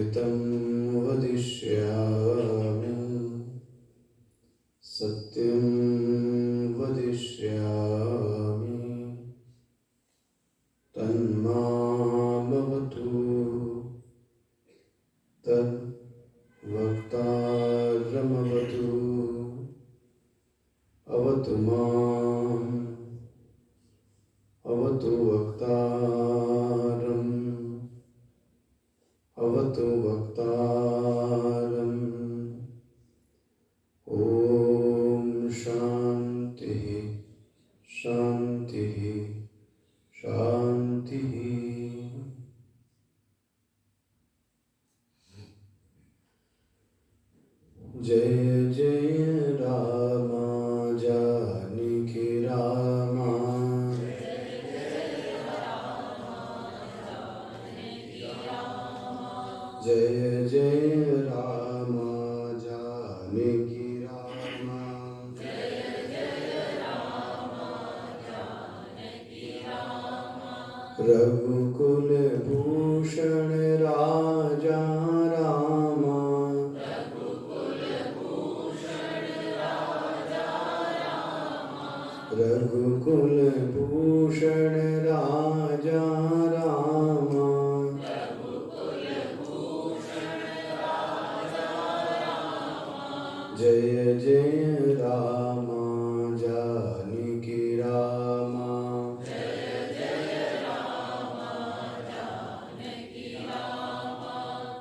सत्यं वदिष्यामि सत्यं वदिष्यामि तन्मामवतु तद्वक्तारमवतु अवतु माम् अवतु वक्तारम् अवतु वक्तारम् ॐ शान्तिः शान्तिः शान्तिः। जय जय राम जानकी राम जय जय राम जानकी राम रघुकुल भूषण राजा राम रघुकुल भूषण राजा राम जय जय राम जानकी राम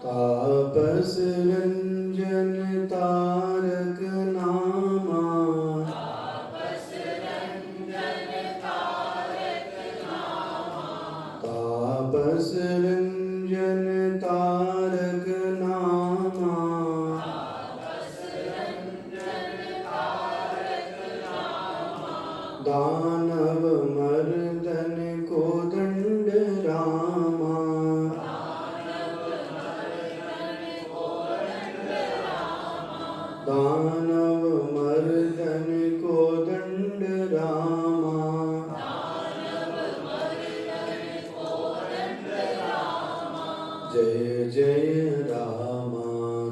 तापस रंजन तारक नामा तापस रंजन तारक नामा दानव मर्दन को दंड रामा दानव मर्दन को दंड रामा जय जय राम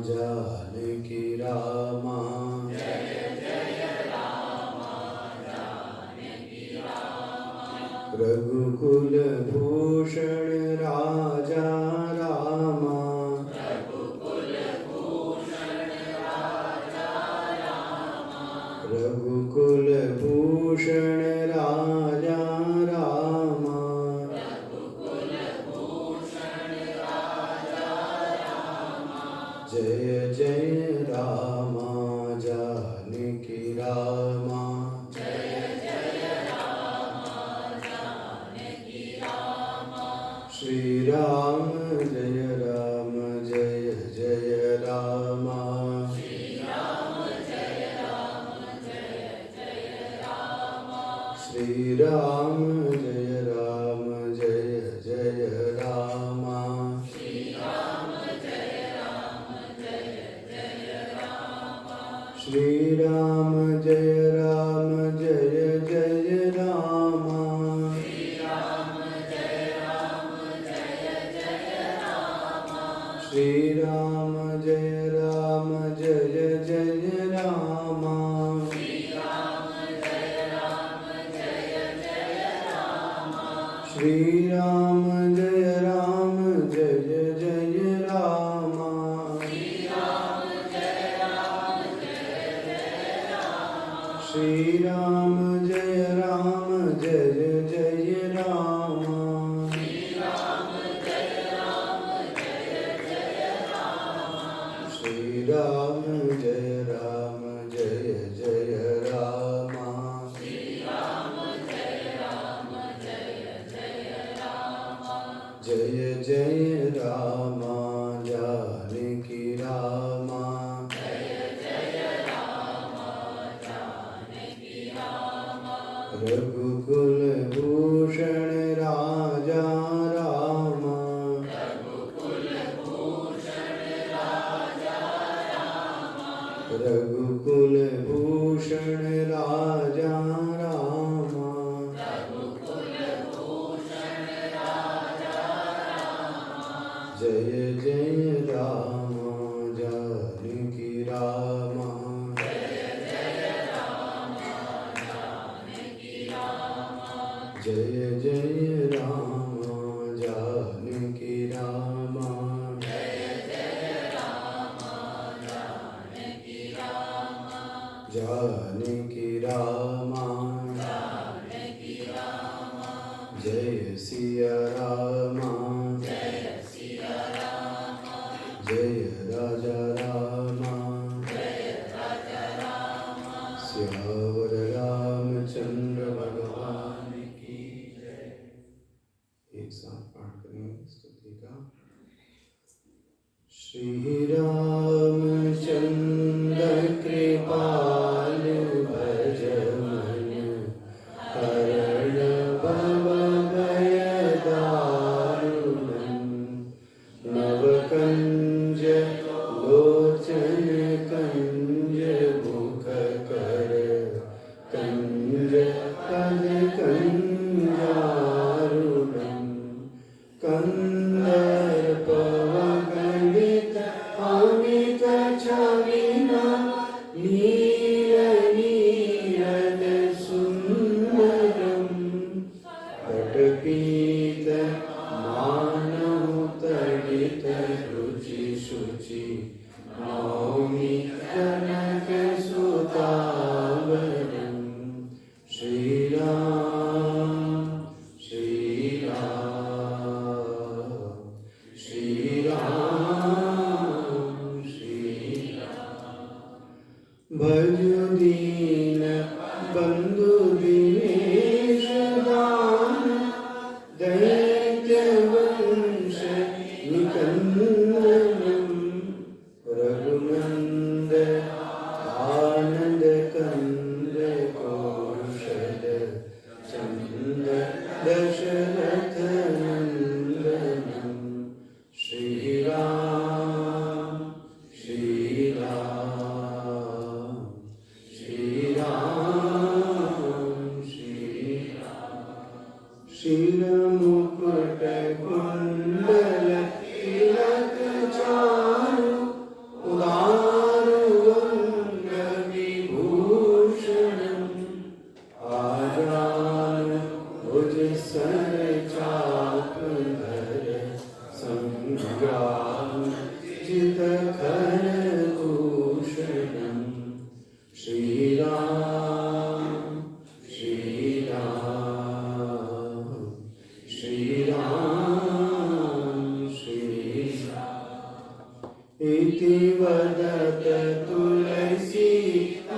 जानकी राम रघुकुल भूषण राजा राम रघुकुल भूषण राजा राम जय जय राम जानकी राम श्री राम जय राम जय जय राम श्री राम जय राम जय जय राम श्री राम जय राम जय जय राम श्री राम जय राम जय जय राम श्री राम जय राम जय जय राम श्री राम जय राम जय जय राम श्री राम जय राम जय जय राम श्री राम जय राम जय जय राम श्री राम जय राम जय जय राम श्री राम जय राम जय जय राम श्री राम जय राम जय जय राम श्री राम जय राम जय जय राम जय जय राम जानकी राम जय जय राम जानकी राम रघुकुल भूषण राजा राम रघुकुल भूषण राजा राम जय जय राम जानकी राम जय जय राम जानकी राम जय जय राम जानकी राम जय जय राम जानकी राम जानकी राम जानकी राम जय सिया राम जय राजा राम जय राजा राम सियावर रामचंद्र भगवान की जय। एक साथ पाठ करेंगे स्तुति का। श्री रामचंद्र कृपाल भज मन हरण भव भय दारुणं नव कंज लोचन कंज मुख कर कंज पद कंजारुणं कंदर्पवगणित अमित छविना नील नीरद सुंदरं पटपीत मानव तडित रुचि शुचि नौमि कनक सुतावरं श्री राम श्री राम श्री राम श्री भजो दीन बंधु दिनेश दान दैत्य वंश निकंदनम रघुनंद आनंद कंद कौशल चंद दशरथ नंदनम श्री राम श्री राम श्री राम श्री शिर मुकुट कुंडल तिलक चारु उदारु अंग विभूषणं आजान भुज सर चाप धर संग्राम जित खर भूषणं श्री राम श्री राम श्री राम श्री राम इति वदत तुलसी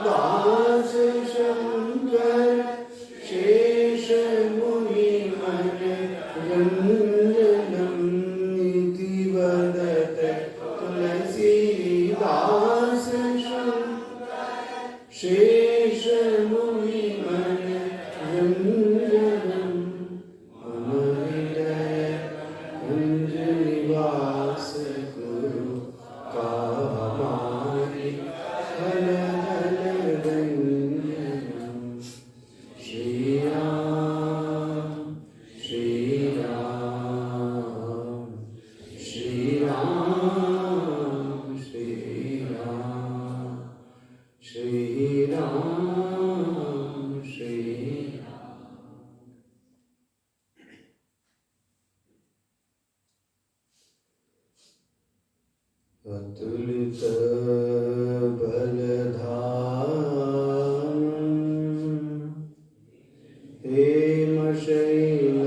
दास शंकर शेष मुनि मन रंजनम इति वदत तुलसी दास शंकर शेष मुनि मन रंजनम हृदय कुंज निवास गुरु कामारि हल हल रंजनम श्री राम श्री राम श्री राम श्री राम श्री राम श्री अतुलित बलधाम हेम शैलावदेहं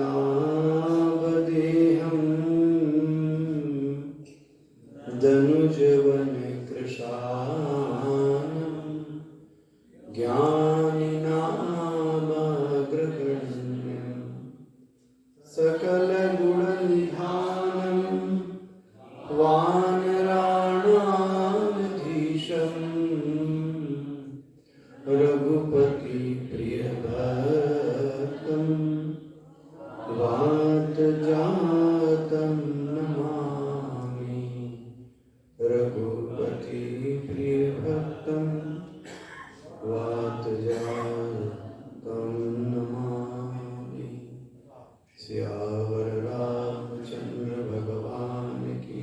धनुजवन कृशानं ज्ञानिनामग्रगण्यं सकलगुणनिधानं वानराणामधीशं रघुपति प्रियभक्तं वातजातं नमामि रघुपति प्रियभक्तं वातजातं नमामि। सियावर रामचंद्र भगवान की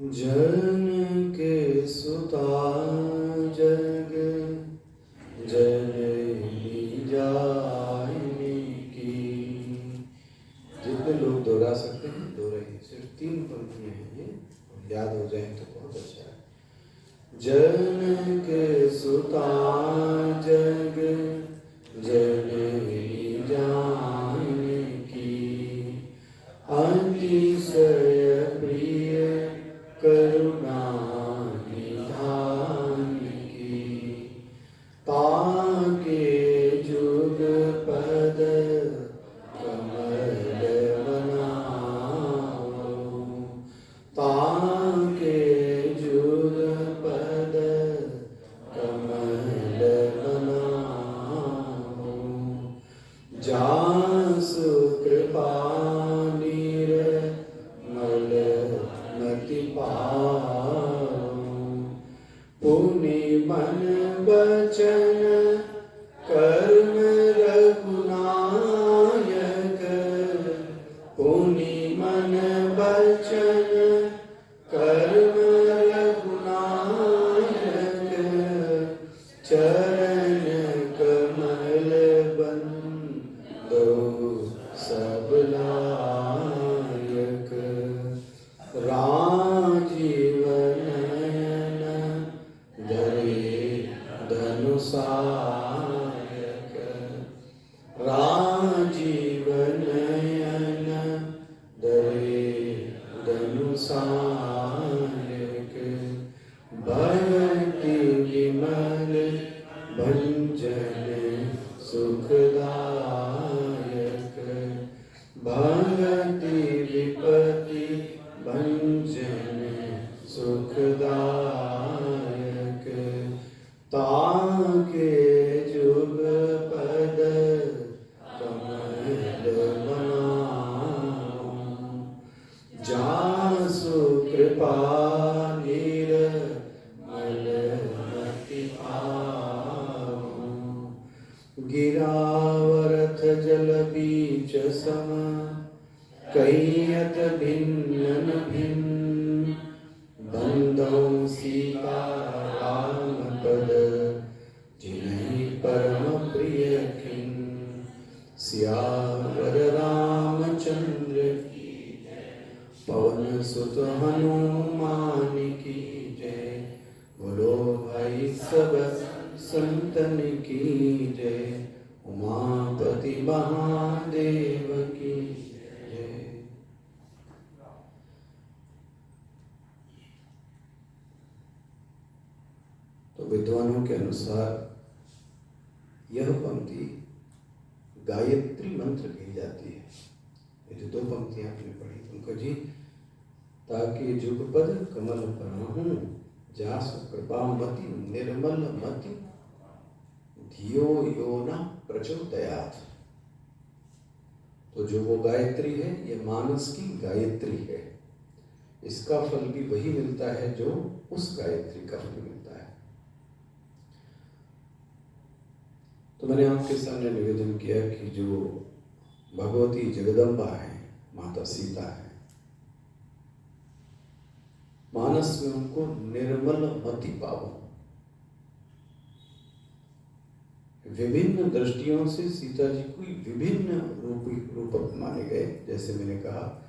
जन के सुता जग जननी जानी की। जितने लोग दोहरा सकते हैं दोहराइए, सिर्फ 3 पंक्तियां हैं ये, याद हो जाए तो बहुत अच्छा है। जन के सुता जग जननी जानी की, अतिशय प्रिय करुणा निधान की, ताके जुग पद कमल बनाओ, ताके जुग पद कमल बनाओ, जासु कृपा निर्मल मति पाओ, पुनि मन बचन कर्म रघुनायक, पुनि मन बचन कर्म रघुनायक, चरण कमल बंदो सब लायक, राजीव नयन धरे धनुषायक, राजीव नयन धरे धनुषायक, भक्ति विमल भंजन सुखदायक, भक्ति विपति भंजन सुखदायक, ताके जुग पद कमल बनाओ, जासु कृपा निर्मल मति पाओ, गिरावरथ जल बीच सम कैयत भिन्न भिन्न, बंदौ सीता राम पद जिन्हि परम प्रिय खिन, सियावर रामचंद्र की जय, पवन सुत हनुमान की जय, बोलो भाई सब संतन की जय, उमापति महादेव की जय। तो विद्वानों के अनुसार यह पंक्ति गायत्री मंत्र कही जाती है। ये जो 2 पंक्तियां आपने पढ़ी उनको जी, ताकि जुगपद कमल बनाहूं, जासु कृपा मति निर्मल मति, धियो यो न प्रचोदयात्। तो जो वो गायत्री है ये मानस की गायत्री है, इसका फल भी वही मिलता है जो उस गायत्री का फल मिलता है। तो मैंने आपके सामने निवेदन किया कि जो भगवती जगदम्बा है, माता सीता है, मानस में उनको निर्मल मति पाओ। विभिन्न दृष्टियों से सीता जी को विभिन्न रूप माने गए। जैसे मैंने कहा,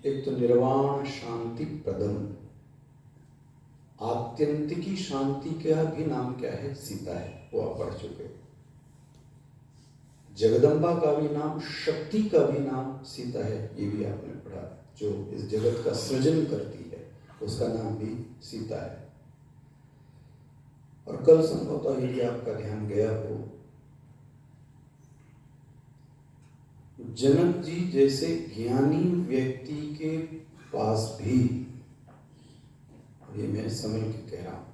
एक तो निर्वाण शांति प्रदम, आत्यंतिकी शांति का भी नाम क्या है? सीता है, वो आप पढ़ चुके। जगदम्बा का भी नाम, शक्ति का भी नाम सीता है, ये भी आपने पढ़ा। जो इस जगत का सृजन करती है उसका नाम भी सीता है। और कल संभवतः यदि आपका ध्यान गया हो, जनक जी जैसे ज्ञानी व्यक्ति के पास भी, ये मैं समझ के कह रहा हूं,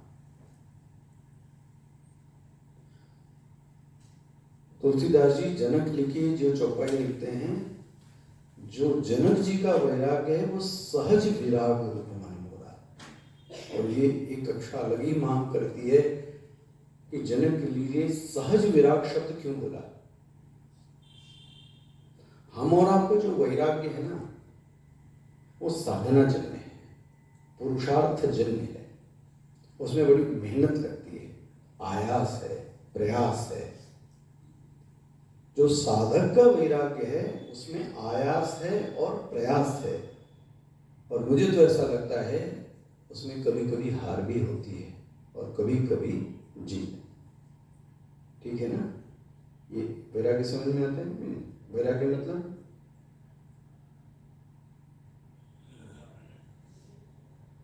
तुलसीदास जी जनक लिखी जो चौपाई लिखते हैं, जो जनक जी का वैराग्य है वो सहज विराग रूप मालूम हो रहा है। और ये एक कक्षा अलग ही मांग करती है कि जनक के लिए सहज विराग शब्द क्यों बोला। हम और आपको जो वैराग्य है ना, वो साधना जन्य है, पुरुषार्थ जन्य है, उसमें बड़ी मेहनत लगती है, आयास है, प्रयास है। जो साधक का वैराग्य है उसमें आयास है और प्रयास है, और मुझे तो ऐसा लगता है उसमें कभी कभी हार भी होती है और कभी कभी जीत। ठीक है ना? ये वैराग्य समझ में आता है? वैराग्य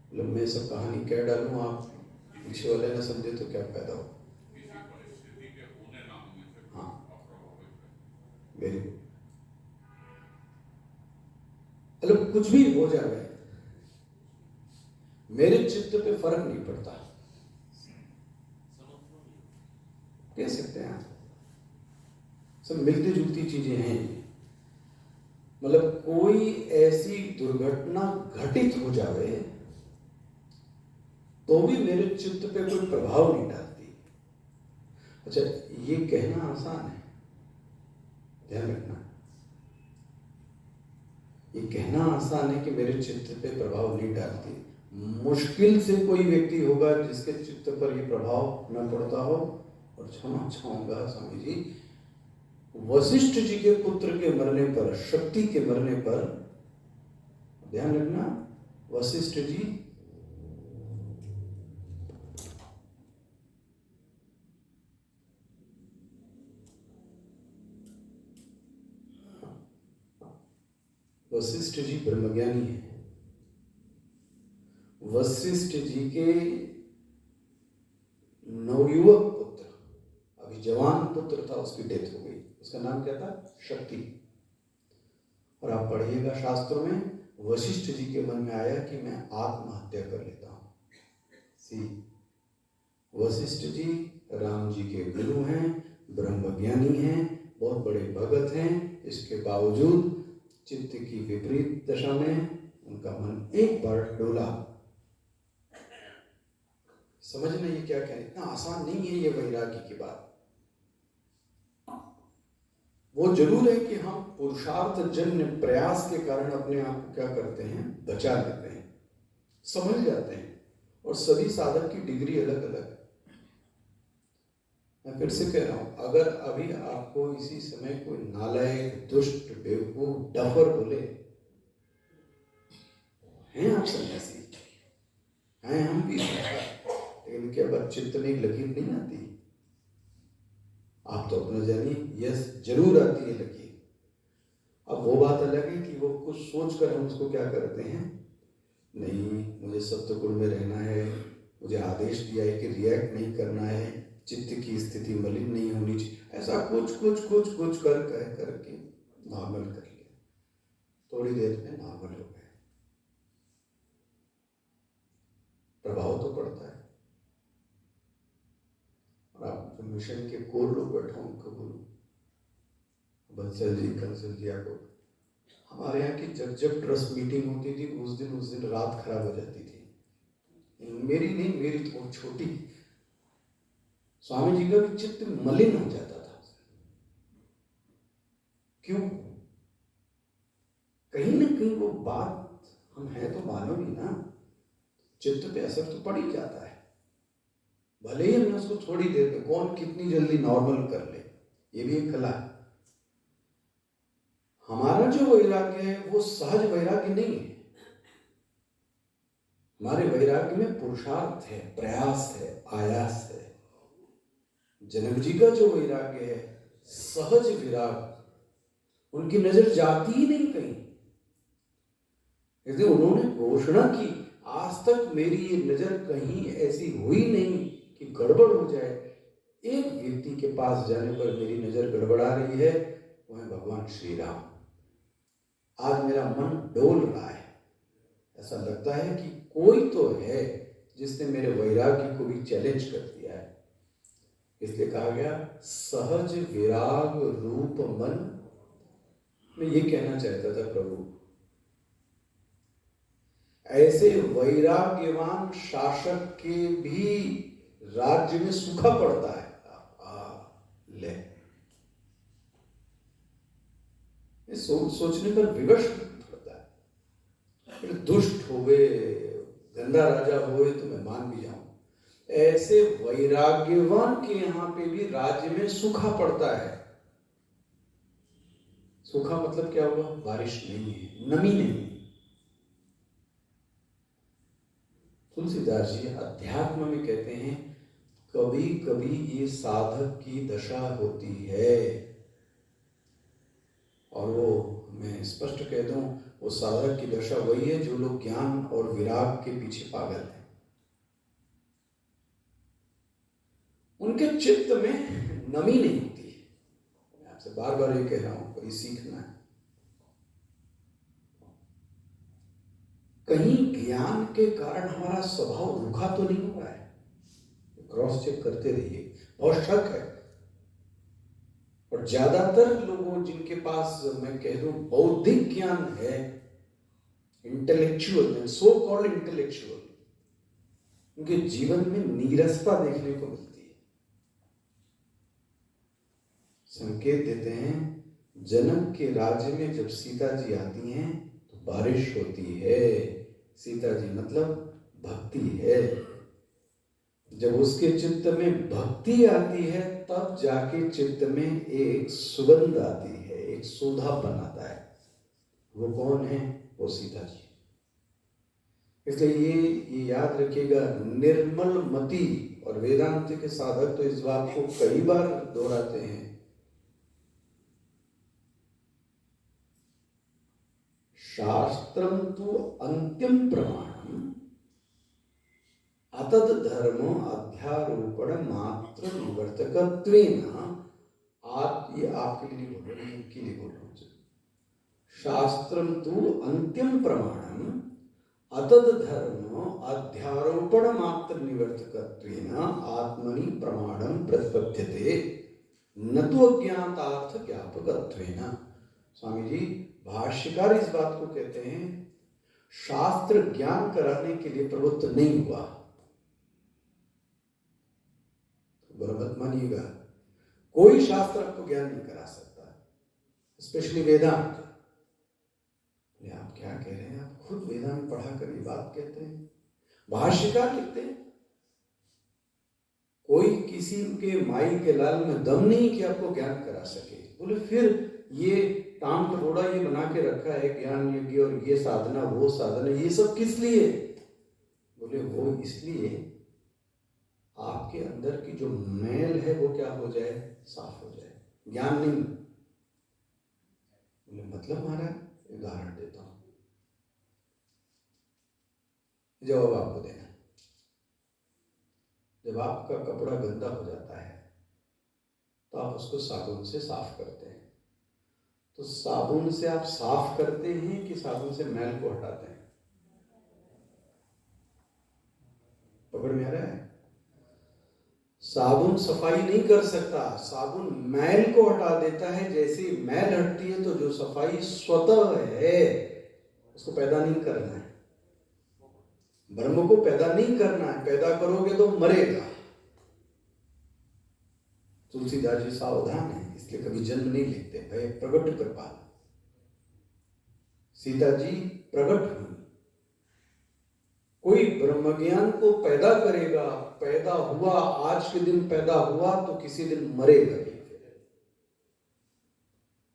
मतलब मैं सब कहानी कह डालूं, आप पीछे वाले ना समझे तो क्या फायदा हो। हाँ, वेरी गुड। मतलब कुछ भी हो जाए मेरे चित्त पे फर्क नहीं पड़ता, कह सकते हैं आप। सब मिलती जुलती चीजें हैं। मतलब कोई ऐसी दुर्घटना घटित हो जावे तो भी मेरे चित्त पे कोई प्रभाव नहीं डालती। अच्छा, ये कहना आसान है, ध्यान रखना। ये कहना आसान है कि मेरे चित्त पे प्रभाव नहीं डालती। मुश्किल से कोई व्यक्ति होगा जिसके चित्त पर ये प्रभाव न पड़ता हो। और क्षमा चाहूंगा स्वामी जी, वशिष्ठ जी के पुत्र के मरने पर, शक्ति के मरने पर, ध्यान रखना, वशिष्ठ जी वशिष्ठ जी ब्रह्मज्ञानी है। वशिष्ठ जी के नवयुवक पुत्र, अभी जवान पुत्र था, उसकी डेथ हो गई। उसका नाम क्या था? शक्ति। और आप पढ़िएगा शास्त्रों में, वशिष्ठ जी के मन में आया कि मैं आत्महत्या कर लेता हूं। वशिष्ठ जी राम जी के गुरु हैं, ब्रह्मज्ञानी हैं, बहुत बड़े भगत हैं। इसके बावजूद चित्त की विपरीत दशा में उनका मन एक बार डोला। समझना ये क्या कहना, इतना आसान नहीं है ये वैराग्य की बात। वो जरूर है कि हम पुरुषार्थ जन्य प्रयास के कारण अपने आप को क्या करते हैं, बचा लेते हैं, समझ जाते हैं। और सभी साधक की डिग्री अलग अलग है। मैं फिर से कह रहा हूं, अगर अभी आपको इसी समय कोई नालायक, दुष्ट, बेवकूफ, डफर बोले, हैं आप सन्यासी, हैं हम भी, लेकिन क्या बात चित्त में एक लकीर नहीं आती? आप तो अपना जानिए, यस जरूर आती है लकीर। अब वो बात अलग है कि वो कुछ सोच कर हम उसको क्या करते हैं, नहीं मुझे सत्वगुण में रहना है, मुझे आदेश दिया है कि रिएक्ट नहीं करना है, चित्त की स्थिति मलिन नहीं होनी चाहिए, ऐसा कुछ कुछ कुछ कुछ कर कह करके नॉर्मल कर लिया। थोड़ी देर में नॉर्मल हो गए, प्रभाव तो पड़ता है। और आप जो मिशन के कोर लोग बैठे हो, उनको बोलो, बंसल जी, कंसल जी, आपको हमारे यहाँ की जब जब ट्रस्ट मीटिंग होती थी उस दिन रात खराब हो जाती थी। मेरी नहीं, मेरी तो छोटी, स्वामी जी का भी चित्त मलिन हो जाता था। क्यों? कहीं ना कहीं वो बात, हम है तो मानव ही ना, चित्त पे असर तो पड़ ही जाता है। भले ही हमने उसको थोड़ी देर में, कौन कितनी जल्दी नॉर्मल कर ले, ये भी एक कला है। हमारा जो वैराग्य है वो सहज वैराग्य नहीं है। हमारे वैराग्य में पुरुषार्थ है, प्रयास है, आयास है। जनक जी का जो वैराग्य है सहज विराग, उनकी नजर जाती ही नहीं कहीं। यदि उन्होंने घोषणा की, आज तक मेरी ये नजर कहीं ऐसी हुई नहीं कि गड़बड़ हो जाए, एक व्यक्ति के पास जाने पर मेरी नजर गड़बड़ा रही है, वो है भगवान श्री राम। आज मेरा मन डोल रहा है, ऐसा लगता है कि कोई तो है जिसने मेरे वैराग्य को भी चैलेंज कर दिया है। इसलिए कहा गया सहज विराग रूप मन। मैं ये कहना चाहता था, प्रभु ऐसे वैराग्यवान शासक के भी राज्य में सूखा पड़ता है। ले सोचने पर विवश पड़ता है। फिर दुष्ट हो गए, गंदा राजा होए तो मैं मान भी जाऊं। ऐसे वैराग्यवान के यहाँ पे भी राज्य में सूखा पड़ता है। सूखा मतलब क्या हुआ? बारिश नहीं है, नमी नहीं। तुलसीदास जी अध्यात्म में कहते हैं कभी कभी ये साधक की दशा होती है, और वो मैं स्पष्ट कह दूं, वो साधक की दशा वही है जो लोग ज्ञान और विराग के पीछे पागल हैं। उनके चित्त में नमी नहीं होती है। मैं आपसे बार बार ये कह रहा हूं, कोई सीखना है। कहीं ज्ञान के कारण हमारा स्वभाव रूखा तो नहीं हुआ है? क्रॉस चेक करते रहिए। बहुत शक है, और ज्यादातर लोगों जिनके पास मैं कह दूं बौद्धिक ज्ञान है, इंटेलेक्चुअल, सो कॉल्ड इंटेलेक्चुअल, उनके जीवन में नीरसता देखने को मिलती है। संकेत देते हैं जनक के राज्य में जब सीता जी आती हैं तो बारिश होती है। सीता जी मतलब भक्ति है। जब उसके चित्त में भक्ति आती है तब जाके चित्त में एक सुगंध आती है, एक सुधापन आता है। वो कौन है? वो सीता जी। इसलिए ये याद रखिएगा, निर्मल मति और वेदांत के साधक तो इस बात को कई बार दोहराते हैं। शास्त्रम तु अंतिम प्रमाणम अतद धर्म अध्यारोपण मात्र निवर्तकत्वेन। आप ये आपके लिए बोल रहे हैं, इनके लिए बोल रहा हूं। शास्त्रम तु अंतिम प्रमाणम अतद धर्म अध्यारोपण मात्र निवर्तकत्वेन आत्मनि प्रमाणम प्रतिपद्यते न तो अज्ञातार्थ ज्ञापकत्वेन। स्वामी जी भाष्यकार इस बात को कहते हैं, शास्त्र ज्ञान कराने के लिए प्रवृत्त नहीं हुआ। बुरा मत मानिएगा, कोई शास्त्र आपको ज्ञान नहीं करा सकता, स्पेशली वेदांत। आप क्या कह रहे हैं? आप खुद वेदांत पढ़ा कर ये बात कहते हैं। भाष्यकार लिखते हैं कोई किसी के माई के लाल में दम नहीं कि आपको ज्ञान करा सके। बोले फिर ये टांग टपोड़ा ये बना के रखा है ज्ञान यज्ञ और ये साधना वो साधना, ये सब किस लिए? बोले वो इसलिए आपके अंदर की जो मैल है वो क्या हो जाए? साफ हो जाए, ज्ञान नहीं। बोले मतलब महाराज, उदाहरण देता हूं, जवाब आपको देना। जब आपका कपड़ा गंदा हो जाता है तो आप उसको साबुन से साफ करते हैं। तो साबुन से आप साफ करते हैं कि साबुन से मैल को हटाते हैं? पकड़ में आ रहा है? साबुन सफाई नहीं कर सकता, साबुन मैल को हटा देता है। जैसे मैल हटती है तो जो सफाई स्वतः है उसको पैदा नहीं करना है। ब्रह्म को पैदा नहीं करना है, पैदा करोगे तो मरेगा। तुलसीदास जी सावधान है, इसलिए कभी जन्म नहीं लेते। भय प्रगट कृपाल, सीता जी प्रगट हुई। कोई ब्रह्म ज्ञान को पैदा करेगा, पैदा हुआ, आज के दिन पैदा हुआ तो किसी दिन मरेगा।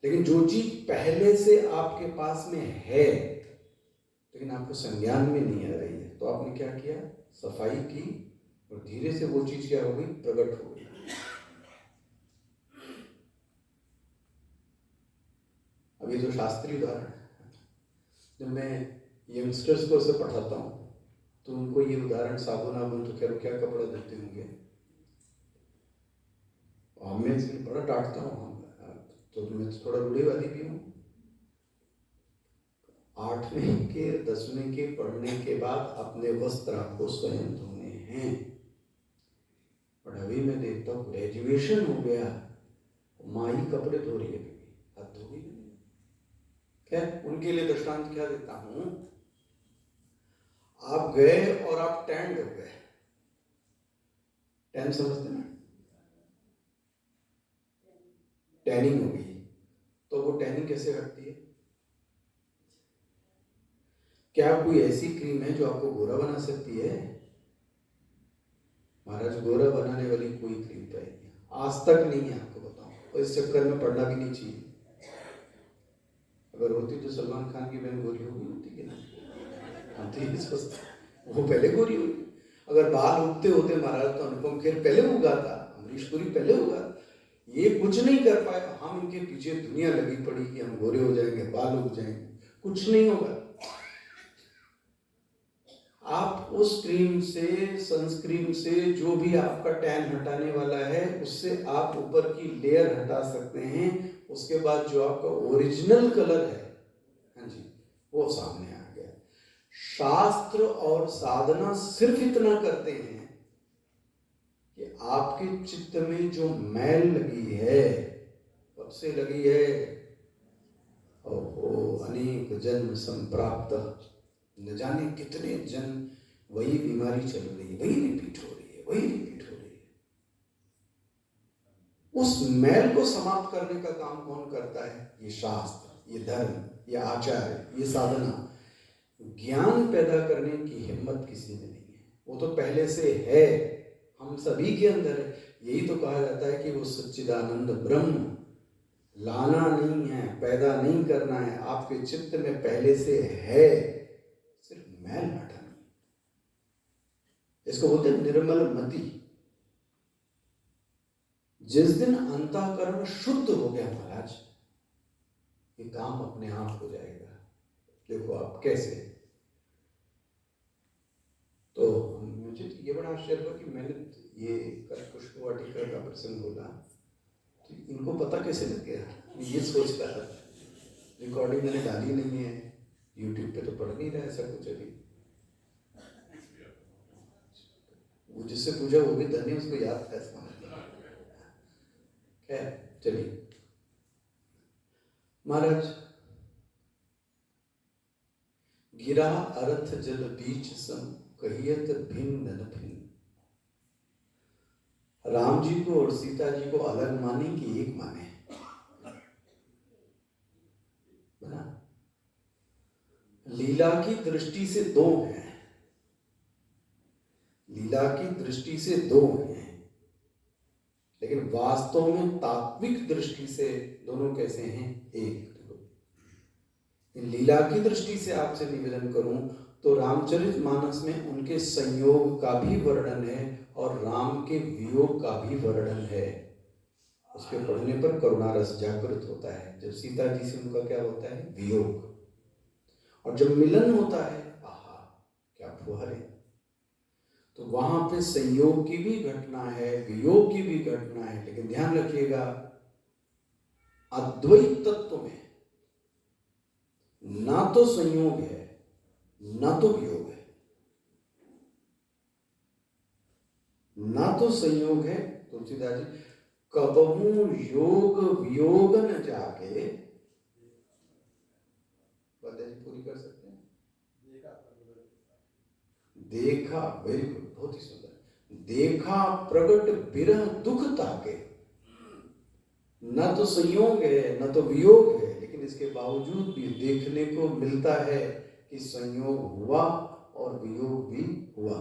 लेकिन जो चीज पहले से आपके पास में है लेकिन आपको संज्ञान में नहीं आ रही है, तो आपने क्या किया? सफाई की, और धीरे से वो चीज क्या हो गई? प्रकट हो गई। अब ये तो शास्त्रीय उदाहरण है। जब मैं यंगस्टर्स को ऐसे पढ़ाता हूँ तो उनको ये उदाहरण साबुन आबुन तो क्या कपड़ा धोते होंगे, और मैं इसलिए बड़ा डांटता हूँ, तो मैं थोड़ा रूढ़िवादी भी हूँ। 8वें के 10वें के पढ़ने के बाद अपने वस्त्र आपको स्वयं धोने हैं। और अभी मैं देखता हूँ ग्रेजुएशन हो गया, माँ ही कपड़े धो रही है, हाथ धो रही है। खैर उनके लिए दृष्टांत क्या देता हूं, आप गए और आप टैंड हो गए। टैन समझते ना? टैनिंग हो गई, तो वो टैनिंग कैसे हटती है? क्या कोई ऐसी क्रीम है जो आपको गोरा बना सकती है? महाराज, गोरा बनाने वाली कोई क्रीम तो है आज तक नहीं है, आपको बताऊं। और इस चक्कर में पड़ना भी नहीं चाहिए। अगर होती तो सलमान खान की बहन गोरी हो गई होती कि नहीं? हम तो ये सोचते वो पहले गोरी हुई। अगर बाल उगते होते महाराज तो अनुपम खेर पहले उगा था, अमरीश पुरी पहले उगा। ये कुछ नहीं कर पाए, हम इनके पीछे दुनिया लगी पड़ी कि हम गोरे हो जाएंगे, बाल उग जाएंगे। कुछ नहीं होगा। आप उस क्रीम से, सनस्क्रीन से, जो भी आपका टैन हटाने वाला है, उससे आप ऊपर की लेयर हटा सकते हैं। उसके बाद जो आपका ओरिजिनल कलर है, हाँ जी, वो सामने आ गया। शास्त्र और साधना सिर्फ इतना करते हैं कि आपके चित्त में जो मैल लगी है, कब से लगी है? ओहो, अनेक जन्म संप्राप्त, न जाने कितने जन्म वही बीमारी चल रही है, वही रिपीट हो रही है, वही रिपीट हो रही है। उस मैल को समाप्त करने का काम कौन करता है? ये शास्त्र, ये धर्म, ये आचार्य, ये साधना। ज्ञान पैदा करने की हिम्मत किसी में नहीं है, वो तो पहले से है, हम सभी के अंदर है। यही तो कहा जाता है कि वो सच्चिदानंद ब्रह्म लाना नहीं है, पैदा नहीं करना है, आपके चित्त में पहले से है, सिर्फ मैल हटानी। इसको बोलते हैं निर्मल मति। जिस दिन अंतःकरण शुद्ध हो गया महाराज, ये काम अपने आप हो जाएगा। देखो आप कैसे। तो मुझे तो ये बड़ा आश्चर्य हुआ कि मैंने ये कल पुष्प वाटिका का प्रसंग बोला तो इनको पता कैसे लग गया। ये सोच रहा था, रिकॉर्डिंग मैंने डाली नहीं है, यूट्यूब पे तो पढ़ नहीं रहा ऐसा कुछ अभी। वो जिससे पूछा वो भी धन्य, उसको याद था। खैर चलिए महाराज, गिरा अर्थ जल बीच सम, कहियत भिन्न न भिन्न। राम जी को और सीता जी को अलग माने कि एक माने? बना लीला की दृष्टि से दो हैं, लीला की दृष्टि से दो हैं, लेकिन वास्तव में तात्विक दृष्टि से दोनों कैसे हैं? एक। लीला की दृष्टि से आपसे निवेदन करूं तो रामचरितमानस में उनके संयोग का भी वर्णन है और राम के वियोग का भी वर्णन है। उसके पढ़ने पर करुणा रस जागृत होता है। जब सीता जी से उनका क्या होता है? वियोग। और जब मिलन होता है, आहा क्या फुहारे। तो वहां पे संयोग की भी घटना है, वियोग की भी घटना है, लेकिन ध्यान रखिएगा अद्वैत तत्व में ना तो संयोग है ना तो वियोग है, ना तो संयोग है। तुलसीदास जी, कबहू योग वियोग न जाके, पूरी कर सकते हैं। देखा, वेरी गुड, बहुत ही सुंदर। देखा प्रगट बिरह दुख ताके, न तो संयोग है न तो वियोग है, लेकिन इसके बावजूद भी देखने को मिलता है कि संयोग हुआ और वियोग भी हुआ।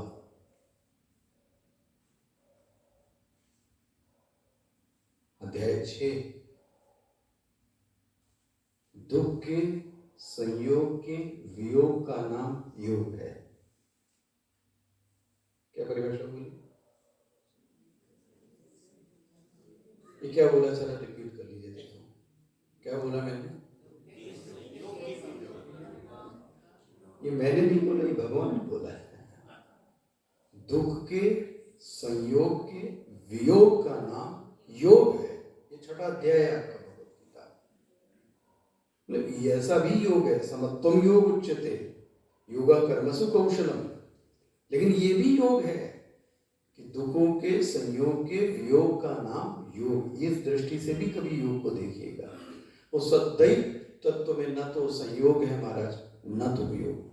अध्याय 6, दुख के, संयोग के, वियोग का नाम योग है। क्या परिभाषा बोली? ये क्या बोला? चला रिपीट कर लीजिए। देखो क्या बोला मैंने? ये मैंने नहीं बोला, ये भगवान ने बोला है। दुख के, संयोग के, वियोग का नाम योग है। ये छठा अध्याय है आपका भगवत गीता। मतलब ऐसा भी योग है, समत्वम योग उच्यते योगा कर्मसु कौशलम। लेकिन ये भी योग है कि दुखों के, संयोग के, वियोग का नाम योग। इस दृष्टि से भी कभी योग को देखिएगा। वो सद्वैत तत्व में न तो संयोग है महाराज, न तो वियोग।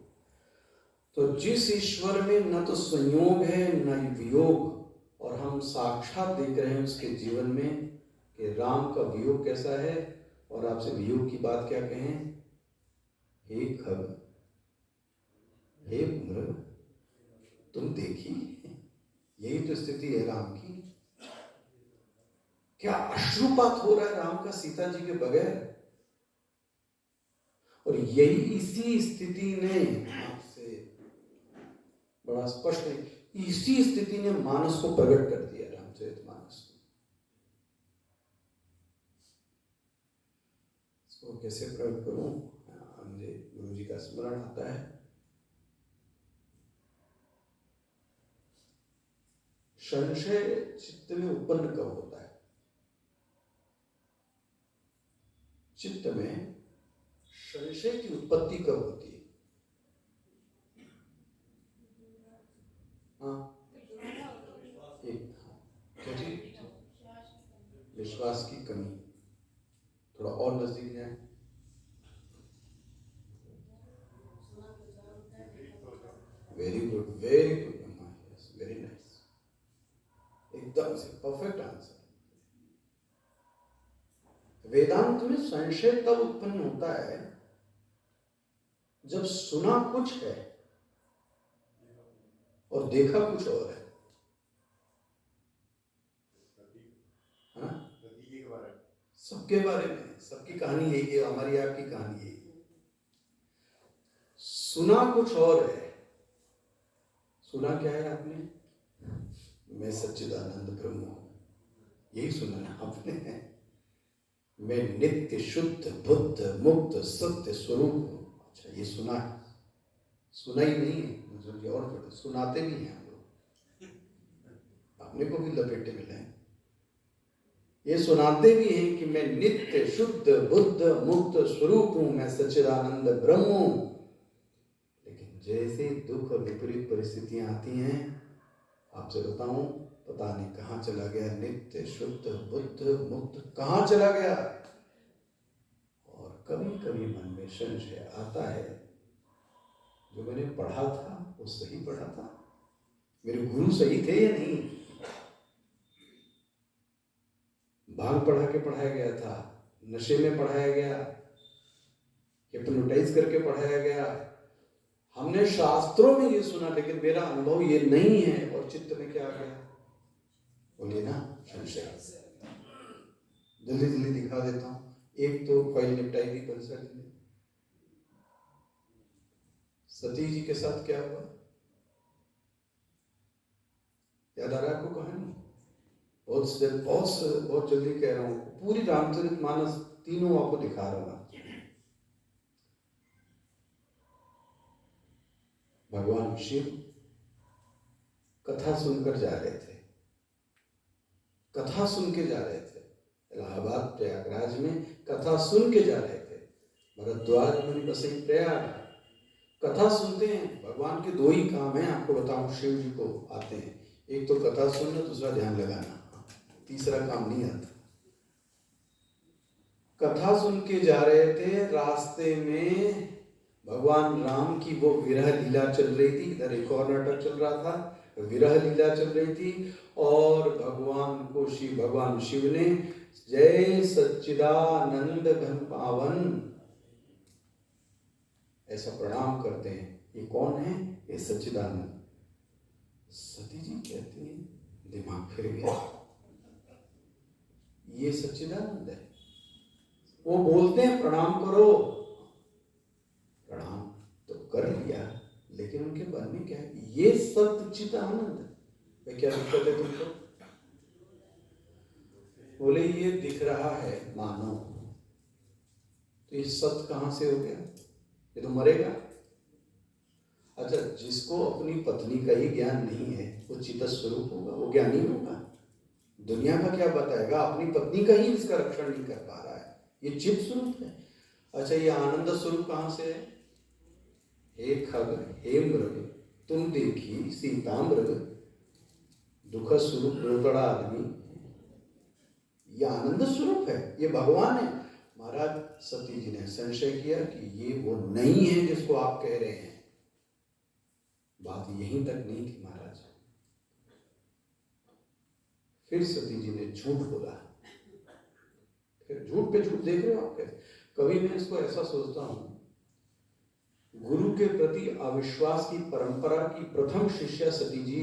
तो जिस ईश्वर में न तो संयोग है न वियोग, और हम साक्षात देख रहे हैं उसके जीवन में कि राम का वियोग कैसा है, और आपसे वियोग की बात क्या कहें। हे खग, हे मृग, तुम देखी, यही तो स्थिति है राम की। क्या अश्रुपात हो रहा है राम का सीता जी के बगैर। और यही इसी स्थिति ने आपसे बड़ा स्पष्ट है, इसी स्थिति ने मानस को प्रकट कर दिया, रामचरितमानस को। इसको कैसे प्रकट करूं, मुझे गुरु जी का स्मरण आता है। संशय चित्त में उत्पन्न कब होता है? चित्त में संशय की उत्पत्ति कब होती है? हाँ, विश्वास की कमी। थोड़ा और नजदीक जाए। Very good, very good, very nice, एकदम से परफेक्ट आंसर। वेदांत में संशय तब उत्पन्न होता है जब सुना कुछ है और देखा कुछ और है। सबके बारे में, सबकी कहानी यही है, हमारी आपकी कहानी यही है। सुना कुछ और है। सुना क्या है आपने? मैं सच्चिदानंद ब्रह्म हूं, यही सुना ना आपने। मैं नित्य शुद्ध बुद्ध मुक्त सत्य स्वरूप हूं। अच्छा, ये सुना है, सुना ही नहीं है मुझे, और सुनाते भी हैं हम लोग, अपने को भी लपेटे मिले हैं। ये सुनाते भी हैं कि मैं नित्य शुद्ध बुद्ध मुक्त स्वरूप हूं, मैं सच्चिदानंद ब्रह्म हूं। लेकिन जैसे दुख और विपरीत परिस्थितियां आती हैं, आपसे बताऊं, पता नहीं कहां चला गया नित्य शुद्ध बुद्ध मुक्त, कहां चला गया। और कभी कभी मन में संशय आता है, जो मैंने पढ़ा था वो सही पढ़ा था, मेरे गुरु सही थे या नहीं। भांग पढ़ा के पढ़ाया गया था, नशे में पढ़ाया गया, हिप्नोटाइज करके पढ़ाया गया, हमने शास्त्रों में ये सुना, लेकिन मेरा अनुभव ये नहीं है। और चित्त में क्या आ गया? बोलिए ना, संशय। जल्दी जल्दी दिखा देता हूं। एक तो फाइल निपटाई थी परिसर ने। सती जी के साथ क्या हुआ, याद आ रहा है आपको कहानी? बहुत जल्दी कह रहा हूं, पूरी रामचरितमानस तीनों आपको दिखा रहा हूं। भगवान शिव कथा सुनकर जा रहे थे, कथा सुन के जा रहे थे, इलाहाबाद प्रयागराज में कथा सुन के जा रहे थे। भरद्वाज मुनि बसे प्रयाग, कथा सुनते हैं। भगवान के दो ही काम हैं, आपको बताऊं, शिव जी को आते हैं। एक तो कथा सुनना, दूसरा ध्यान लगाना, तीसरा काम नहीं आता। कथा सुन के जा रहे थे, रास्ते में भगवान राम की वो विरह लीला चल रही थी। इधर एक और नाटक चल रहा था, विरह लीला चल रही थी। और भगवान शिव ने जय सच्चिदानंद घन पावन ऐसा प्रणाम करते हैं। ये कौन है? ये सच्चिदानंद। सती जी कहती हैं, दिमाग फिर गया, ये सच्चिदानंद है। वो बोलते हैं प्रणाम करो, प्रणाम तो कर लिया, लेकिन उनके मन में क्या है? ये सच्चिदानंद है। क्या दिक्कत है तुमको? बोले ये दिख रहा है मानो, तो ये सत्य कहां से हो गया? ये तो मरेगा। अच्छा, जिसको अपनी पत्नी का ही ज्ञान नहीं है, वो चित स्वरूप होगा, वो ज्ञानी होगा। दुनिया का क्या बताएगा? अपनी पत्नी का ही इसका रक्षण नहीं कर पा रहा है, ये चित स्वरूप है। अच्छा, ये आनंद स्वरूप कहां से है? हे खग हे मृग, तुम देखी सीता मृग, दुख स्वरूप रोतड़ा आदमी, ये आनंद स्वरूप है, ये भगवान है। महाराज सती जी ने संशय किया कि ये वो नहीं है जिसको आप कह रहे हैं। बात यहीं तक नहीं थी महाराज, फिर सती जी ने झूठ बोला। फिर झूठ पे झूठ देख रहे हो आप कैसे? कभी मैं इसको ऐसा सोचता हूं, गुरु गुरु के प्रति अविश्वास की परंपरा की प्रथम शिष्या सती जी।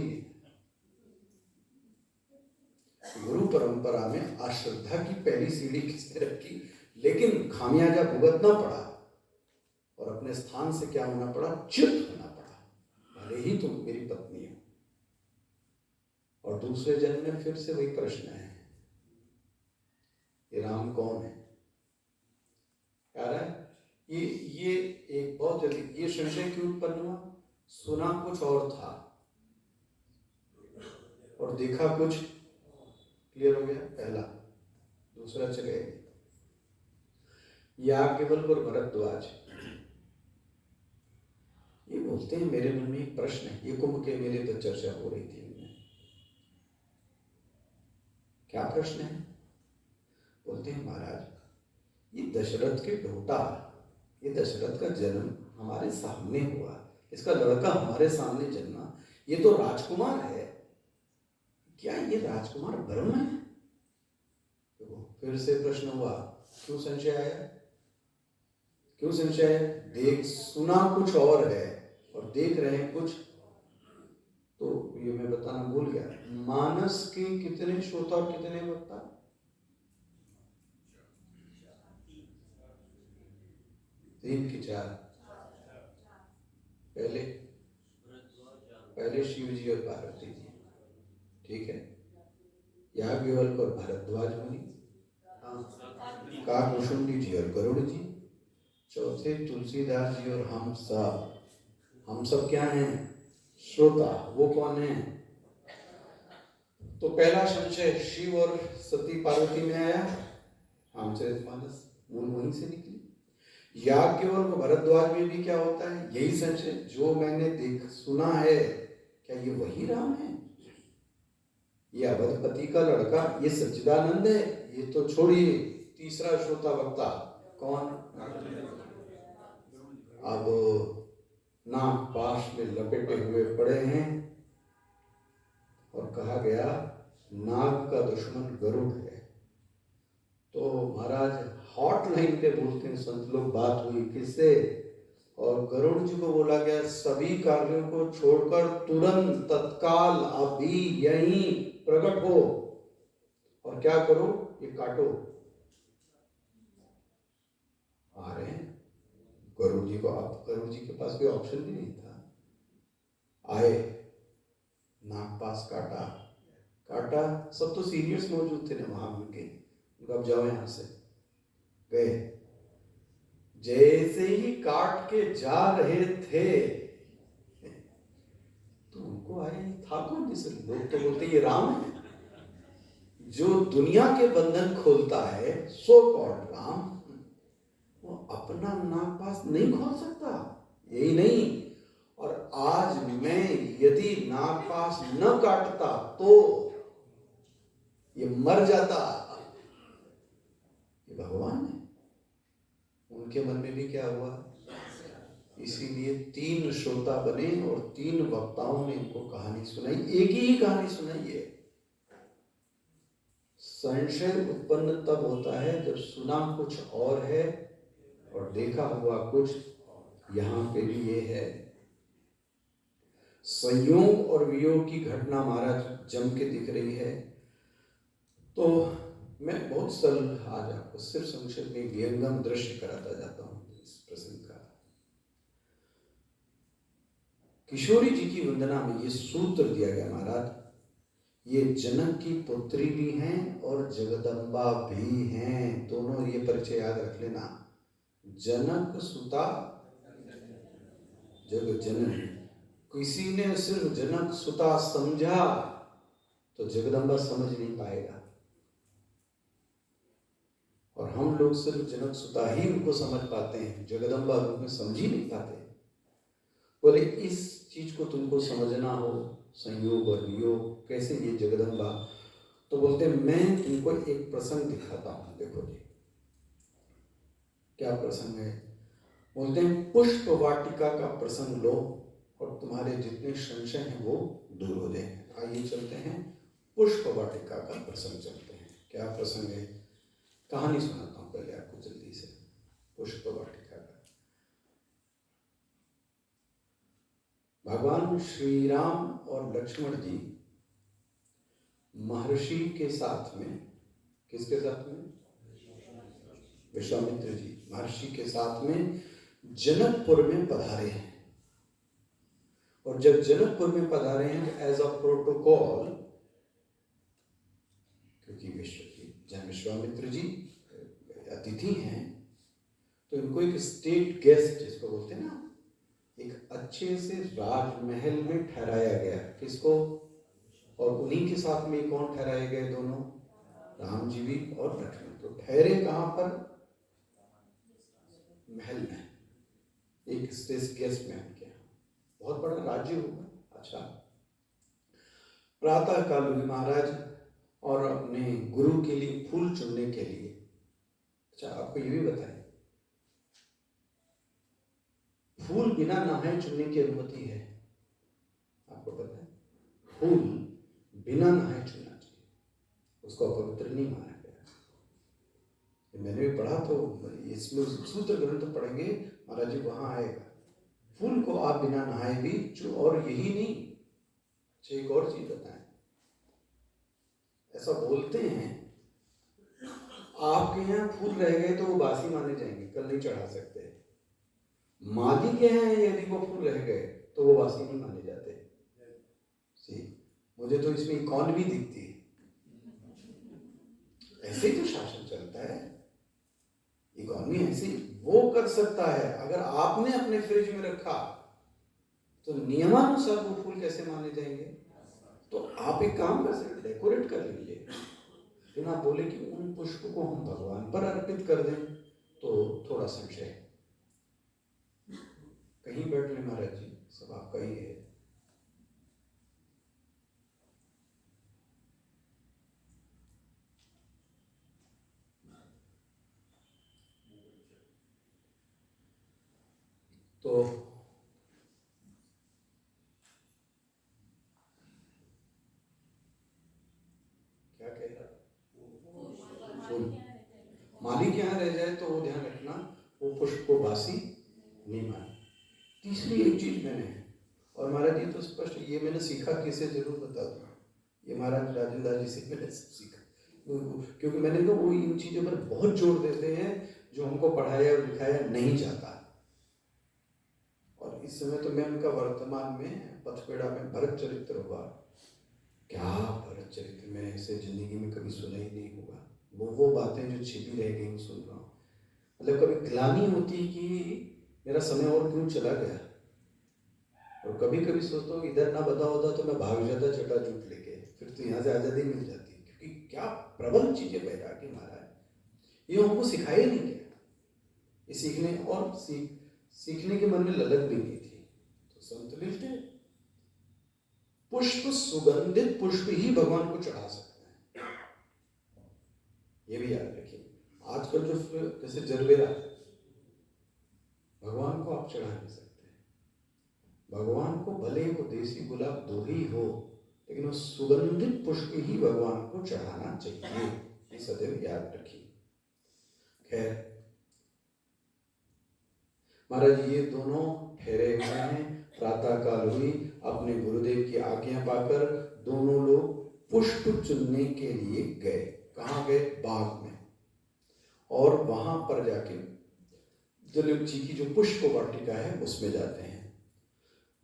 गुरु परंपरा में अश्रद्धा की पहली सीढ़ी किसने रखी, लेकिन खामियाजा भुगतना पड़ा और अपने स्थान से क्या होना पड़ा, च्युत होना पड़ा। भले ही तुम मेरी पत्नी हो। और दूसरे जन्म में फिर से वही प्रश्न है, ये राम कौन है? कह रहा है ये एक बहुत जल्दी ये संशय क्यों उत्पन्न हुआ? सुना कुछ और था और देखा कुछ। क्लियर हो गया पहला। दूसरा चले, याज्ञवल्क्य और भरद्वाज ये बोलते हैं, मेरे मन में एक प्रश्न है, ये कुंभ के मेले पर चर्चा हो रही थी उनमें। क्या प्रश्न है? बोलते हैं महाराज, ये दशरथ के ढोटा, ये दशरथ का जन्म हमारे सामने हुआ, इसका लड़का हमारे सामने जन्मा, ये तो राजकुमार है, क्या ये राजकुमार ब्रह्म है? तो फिर से प्रश्न हुआ, क्यों संशय आया? क्यों संशय? देख सुना कुछ और है और देख रहे हैं कुछ। तो ये मैं बताना भूल गया, मानस के कितने श्रोता और कितने वक्ता? तीन की चार। पहले शिव जी और पार्वती जी, ठीक है, याज्ञवल्क्य और भारद्वाज मुनि, काकभूषुंडी जी और गरुड़ जी, चौथे तुलसीदास जी और हम सब क्या हैं? श्रोता। वो कौन है? तो पहला संशय शिव और सती पार्वती में आया, रामचरितमानस मूल वहीं से निकली। याज्ञवल्क्य भरद्वाज में भी क्या होता है? यही संशय, जो मैंने देख सुना है, क्या ये वही राम है? ये अवधपति का लड़का, ये सच्चिदानंद है? ये तो छोड़िए, तीसरा श्रोता वक्ता कौन? अब नाग पाश में लपेटे हुए पड़े हैं और कहा गया नाग का दुश्मन गरुड़ है। तो महाराज हॉटलाइन पे बोलते हैं संत लोग, बात हुई किससे? और गरुड़ जी को बोला गया सभी कार्यों को छोड़कर तुरंत तत्काल अभी यहीं प्रकट हो और क्या करो? ये काटो। आ रहे हैं गरुड़ जी को, आप गरुड़ जी के पास कोई ऑप्शन भी नहीं था। आए, नागपास काटा, सब तो सीनियर्स मौजूद थे ना वहां उनके, अब जाओ यहां से। गए, जैसे ही काट के जा रहे थे तो उनको आए, था कौन? जिस लोग तो बोलते ये राम है, जो दुनिया के बंधन खोलता है, सो कॉल्ड राम, वो अपना नागपास नहीं खोल सकता। यही नहीं, और आज मैं यदि नागपास न काटता तो ये मर जाता। ये भगवान है, उनके मन में भी क्या हुआ? इसीलिए तीन श्रोता बने और तीन वक्ताओं ने इनको कहानी सुनाई, एक ही कहानी सुनाई है। संशय उत्पन्न तब होता है जब सुना कुछ और है और देखा हुआ कुछ। यहां पे भी ये है, संयोग और वियोग की घटना महाराज जम के दिख रही है। तो मैं बहुत सरल आज आपको सिर्फ संक्षेप में विहंगम दृश्य कराता जाता हूं इस प्रसंग का। किशोरी जी की वंदना में ये सूत्र दिया गया महाराज, ये जनक की पुत्री भी हैं और जगदम्बा भी हैं, दोनों ये परिचय याद रख लेना। जनक सुता जग जननी। किसी ने सिर्फ जनक सुता समझा तो जगदम्बा समझ नहीं पाएगा, और हम लोग सिर्फ जनक सुता ही उनको समझ पाते हैं, जगदम्बा रूप में समझ ही नहीं पाते। बोले इस चीज को तुमको समझना हो, संयोग और वियोग, कैसे ये जगदम्बा, तो बोलते मैं तुमको एक प्रसंग दिखाता हूं। देखो जी क्या प्रसंग है। बोलते हैं पुष्प वाटिका का प्रसंग लो और तुम्हारे जितने संशय हैं वो दूर हो जाएंगे। आइए चलते हैं पुष्प वाटिका का प्रसंग चलते हैं। क्या प्रसंग है? कहानी सुनाता हूं पहले आपको जल्दी से। पुष्प वाटिका का भगवान श्री राम और लक्ष्मण जी महर्षि के साथ में, किसके साथ में? विश्वामित्र जी महर्षि के साथ में जनकपुर में पधारे हैं। और जब जनकपुर में पधारे हैं एज अ प्रोटोकॉल, क्योंकि विश्वामित्र जी अतिथि हैं, तो इनको एक स्टेट गेस्ट जिसको बोलते हैं ना, एक अच्छे से राजमहल में ठहराया गया। किसको? और उन्हीं के साथ में कौन ठहराए गए? दोनों, राम जी भी और लक्ष्मण। तो ठहरे कहां पर? महल में, एक स्टेट गेस्ट में के यहाँ। बहुत बड़ा राज्य होगा। अच्छा, प्रातः काल हुई महाराज और अपने गुरु के लिए फूल चुनने के लिए। अच्छा, आपको ये भी बताएं, फूल बिना नहाए चुनने की अनुमति है? आपको पता है? फूल बिना नहाए चुनना चाहिए, उसको अपवित्र नहीं माना गया। मैंने भी पढ़ा, तो इसमें सूत्र ग्रंथ पढ़ेंगे महाराज जी, वहां आएगा फूल को आप बिना नहाए भी और यही नहीं, एक और चीज बताएं, ऐसा बोलते हैं आपके यहाँ फूल रह गए तो वो बासी माने जाएंगे, कल नहीं चढ़ा सकते। माली के हैं यदि वो फूल रह गए तो वो बासी नहीं माने जाते। मुझे तो इसमें इकोनॉमी दिखती है, ऐसे ही तो शासन चलता है। इकोनॉमी ऐसी वो कर सकता है। अगर आपने अपने फ्रिज में रखा तो नियमानुसार वो फूल कैसे माने जाएंगे? तो आप एक काम कर सकते, डेकोरेट कर लीजिए, बिना बोले कि उन पुष्प को हम भगवान पर अर्पित कर दें, तो थोड़ा संशय। कहीं बैठ ले महाराज जी, सब आपका ही है। तो क्या कह रहा, फूल मालिक यहाँ रह जाए तो वो ध्यान रखना, वो पुष्प को बासी नहीं माने। तीसरी एक चीज मैंने, और महाराज जी तो स्पष्ट, ये मैंने सीखा किसे जरूर बता दूँ, ये महाराज राजेंद्र जी से मैंने सीखा, क्योंकि मैंने तो वो इन चीजों पर बहुत जोर देते हैं जो हमको पढ़ाया और लिखाया नहीं जाता। और इस समय तो मैं उनका वर्तमान में पथपेड़ा में भरत चरित्र हुआ, क्या भरत चरित्र में ऐसे जिंदगी में कभी सुना ही नहीं होगा। वो बातें जो छिपी रह गई सुन रहा हूँ, मतलब कभी ग्लानि होती कि मेरा समय और क्यों चला गया, और कभी कभी सोचता हूँ इधर ना बता होता तो मैं भाग जाता चटा जूट लेके, फिर तो यहाँ से आज़ादी मिल जाती। क्योंकि क्या प्रबल चीजें बैरागी महाराज, ये हमको सिखाया नहीं गया, ये सीखने और सीखने के मन में ललक भी नहीं थी। तो संत लिखते हैं पुष्प, सुगंधित पुष्प ही भगवान को चढ़ा सकते हैं, ये भी याद रखिए। आजकल जो जैसे जरबेरा, भगवान को आप चढ़ा नहीं सकते। भगवान को भले वो देसी गुलाब दो ही हो, लेकिन वो सुगंधित पुष्प ही भगवान को चढ़ाना चाहिए, ये सदैव याद रखिए। खैर महाराज ये दोनों ठहरे हुए हैं, प्रातः काल हुई, अपने गुरुदेव की आज्ञा पाकर दोनों लोग पुष्प चुनने के लिए गए। कहाँ गए? बाग में। और वहां पर जाके जलेब जी की जो पुष्प वाटिका है उसमें जाते हैं।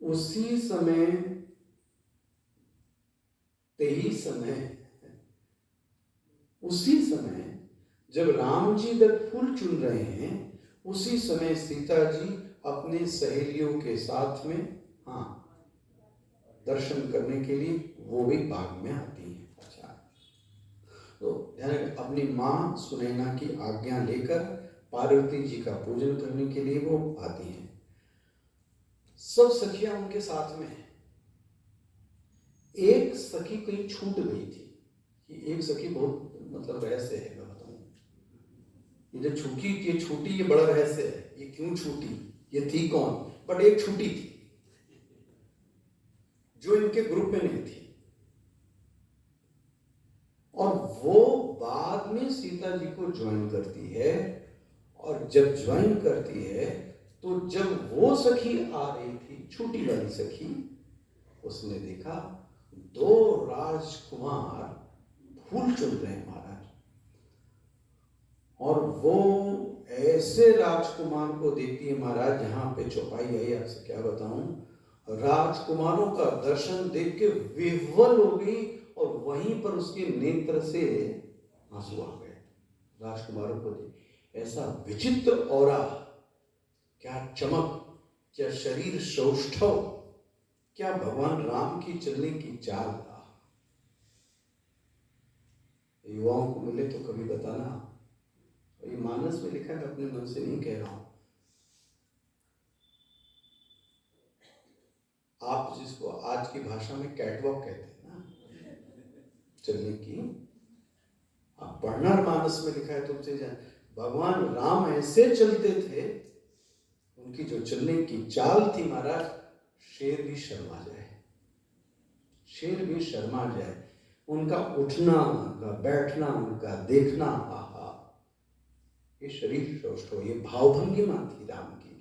उसी समय जब राम जी जब फूल चुन रहे हैं, उसी समय सीता जी अपने सहेलियों के साथ में दर्शन करने के लिए वो भी बाग में आती हैं। अच्छा, तो अपनी माँ सुनैना की आज्ञा लेकर पार्वती जी का पूजन करने के लिए वो आती हैं। सब सखियां उनके साथ में हैं। एक सखी कहीं छूट गई थी, कि एक सखी बहुत मतलब रहस्य है, मैं बताऊं, ये जो छूटी, ये बड़ा रहस्य है। ये क्यों छूटी, ये थी कौन, बट एक छूटी थी जो इनके ग्रुप में नहीं थी, और वो बाद में सीता जी को ज्वाइन करती है। और जब ज्वाइन करती है तो जब वो सखी आ रही थी, छोटी वाली सखी, उसने देखा 2 राजकुमार फूल चुन रहे हैं महाराज। और वो ऐसे राजकुमार को देखती है महाराज, जहां पे चौपाई आई, आपसे क्या बताऊं, राजकुमारों का दर्शन देख के विह्वल हो गई और वहीं पर उसके नेत्र से आंसू आ गए। राजकुमारों को देख ऐसा विचित्र औरा, क्या चमक, क्या शरीर सौष्ठव, क्या भगवान राम की चलने की चाल था। युवाओं को मिले तो कभी बताना। ये मानस में लिखा है, मैं अपने मन से नहीं कह रहा हूं। आप जिसको आज की भाषा में कैटवॉक कहते हैं ना, चलने की, आप पढ़ना मानस में लिखा है तुमसे जान। भगवान राम ऐसे चलते थे, उनकी जो चलने की चाल थी महाराज, शेर भी शर्मा जाए, शेर भी शर्मा जाए। उनका उठना, उनका बैठना, उनका देखना, आहा, ये शरीर सौष्ठव, ये भावभंगिमा थी राम की।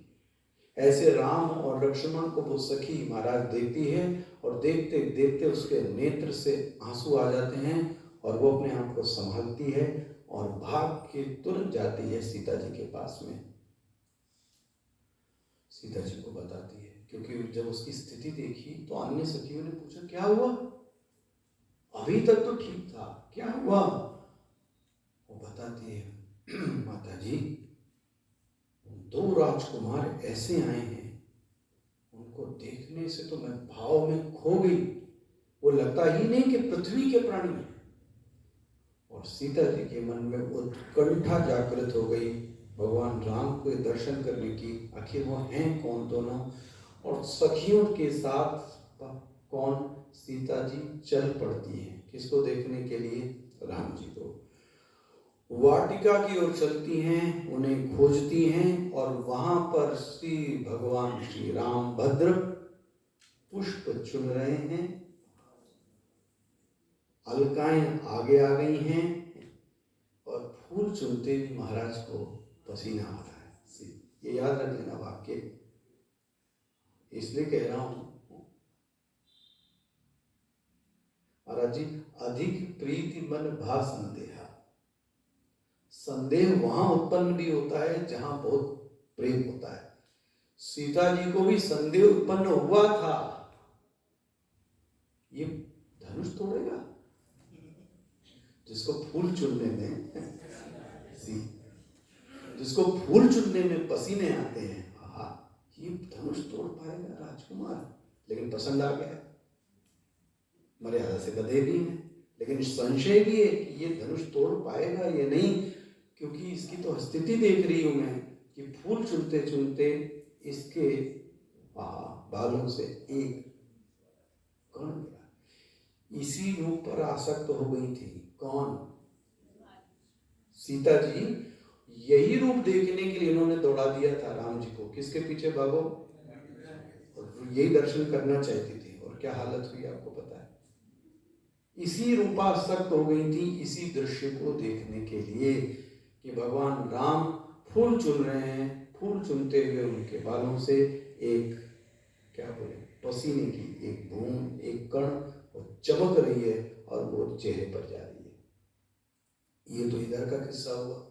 ऐसे राम और लक्ष्मण को वो सखी महाराज देखती है और देखते देखते उसके नेत्र से आंसू आ जाते हैं और वो अपने आप को संभालती है और भाग के तुरंत जाती है सीता जी के पास में। सीता जी को बताती है, क्योंकि जब उसकी स्थिति देखी तो अन्य सखियों ने पूछा क्या हुआ, अभी तक तो ठीक था, क्या हुआ। वो बताती है, माता जी 2 राजकुमार ऐसे आए हैं, उनको देखने से तो मैं भाव में खो गई, वो लगता ही नहीं कि पृथ्वी के प्राणी हैं। और सीता जी के मन में उत्कंठा जागृत हो गई भगवान राम को दर्शन करने की, आखिर वो हैं कौन दोनों। और सखियों के साथ कौन, सीता जी चल पड़ती हैं, किसको देखने के लिए, राम जी को। वाटिका की ओर चलती हैं, उन्हें खोजती हैं और वहां पर श्री भगवान श्री राम भद्र पुष्प चुन रहे हैं। अलकाएं आगे आ गई हैं और फूल चुनते भी महाराज को पसीना आ रहा है। ये याद रख लेना वाक्य, इसलिए कह रहा हूं महाराज जी, अधिक प्रीति मन भा संदेहा। संदेह वहां उत्पन्न भी होता है जहां बहुत प्रेम होता है। सीता जी को भी संदेह उत्पन्न हुआ था, ये धनुष तोड़ेगा, जिसको फूल चुनने में जिसको फूल चुनने में पसीने आते हैं, ये धनुष तोड़ पाएगा राजकुमार। लेकिन पसंद आ गया, मर्यादा से बधे भी हैं, लेकिन संशय भी है कि ये धनुष तोड़ पाएगा ये नहीं, क्योंकि इसकी तो स्थिति देख रही हूं मैं कि फूल चुनते चुनते इसके बालों से एक कण गिरा। इसी रूप पर आसक्त हो गई थी कौन, सीता जी। यही रूप देखने के लिए इन्होंने दौड़ा दिया था राम जी को, किसके पीछे भागो, और यही दर्शन करना चाहती थी। और क्या हालत हुई आपको पता है, इसी रूपासक्त हो गई थी इसी दृश्य को देखने के लिए कि भगवान राम फूल चुन रहे हैं, फूल चुनते हुए उनके बालों से एक, क्या बोले, पसीने की एक बूंद, एक कण वो चमक रही है और वो चेहरे पर जा रही है। ये तो इधर का किस्सा हुआ।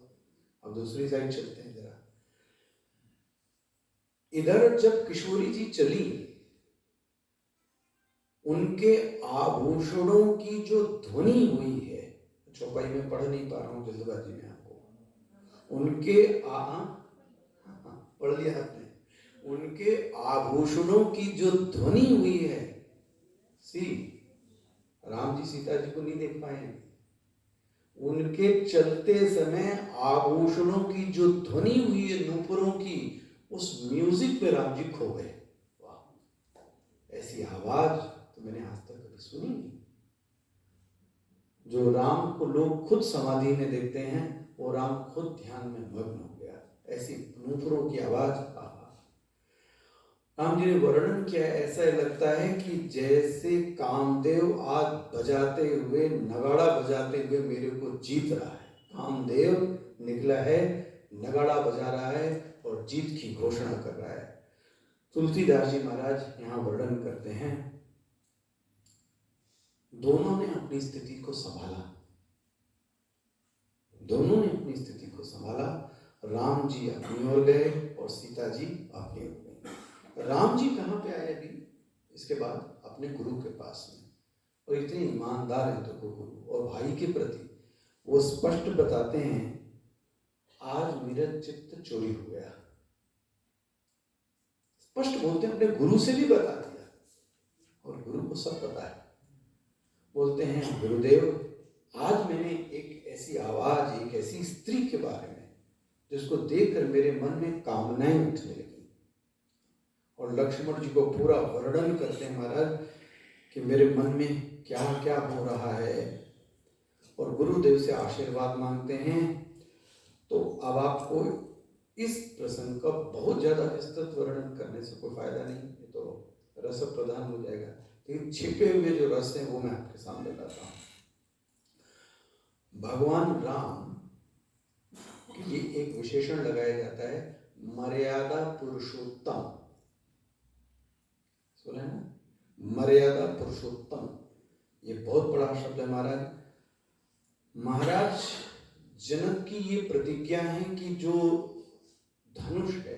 अब दूसरी साइड चलते हैं जरा। इधर जब किशोरी जी चली, उनके आभूषणों की जो ध्वनि हुई है, चौपाई में पढ़ नहीं पा रहा हूं जल्दबाजी में आपको, उनके पढ़ लिया आपने, उनके आभूषणों की जो ध्वनि हुई है, राम जी सीता जी को नहीं देख पाए, उनके चलते समय आभूषणों की जो ध्वनि हुई है नूपुरों की, उस म्यूजिक पे राम जी खो गए। वाह, ऐसी आवाज तो मैंने आज तक कभी सुनी नहीं। जो राम को लोग खुद समाधि में देखते हैं, वो राम खुद ध्यान में मग्न हो गया। ऐसी नूपुरों की आवाज, राम जी ने वर्णन किया, ऐसा लगता है कि जैसे कामदेव आज बजाते हुए, नगाड़ा बजाते हुए मेरे को जीत रहा है। कामदेव निकला है, नगाड़ा बजा रहा है और और जीत की घोषणा कर रहा है। तुलसीदास जी महाराज यहाँ वर्णन करते हैं, दोनों ने अपनी स्थिति को संभाला, दोनों ने अपनी स्थिति को संभाला। राम जी अपनी ओर गए और सीता जी अपनी ओर गई। राम जी कहाँ पे आए अभी इसके बाद? अपने गुरु के पास में। और इतने ईमानदार हैं तो गुरु और भाई के प्रति वो स्पष्ट बताते हैं, आज मेरा चित्त चोरी हो गया। स्पष्ट बोलते हैं, अपने गुरु से भी बता दिया और गुरु को सब पता है। बोलते हैं, गुरुदेव आज मैंने एक ऐसी आवाज, एक ऐसी स्त्री के बारे में जिसको देखकर मेरे मन में कामनाएं उठने लगी। और लक्ष्मण जी को पूरा वर्णन करते हैं महाराज कि मेरे मन में क्या क्या हो रहा है, और गुरुदेव से आशीर्वाद मांगते हैं। तो अब आपको इस प्रसंग का बहुत ज्यादा विस्तृत वर्णन करने से कोई फायदा नहीं, ये तो रस प्रधान हो जाएगा। लेकिन छिपे हुए जो रस हैं वो मैं आपके सामने लाता हूँ। भगवान राम के लिए एक विशेषण लगाया जाता है, मर्यादा पुरुषोत्तम। सुना है ना, मर्यादा पुरुषोत्तम, ये बहुत बड़ा शब्द है महाराज। महाराज जनक की ये प्रतिज्ञा है कि जो धनुष है,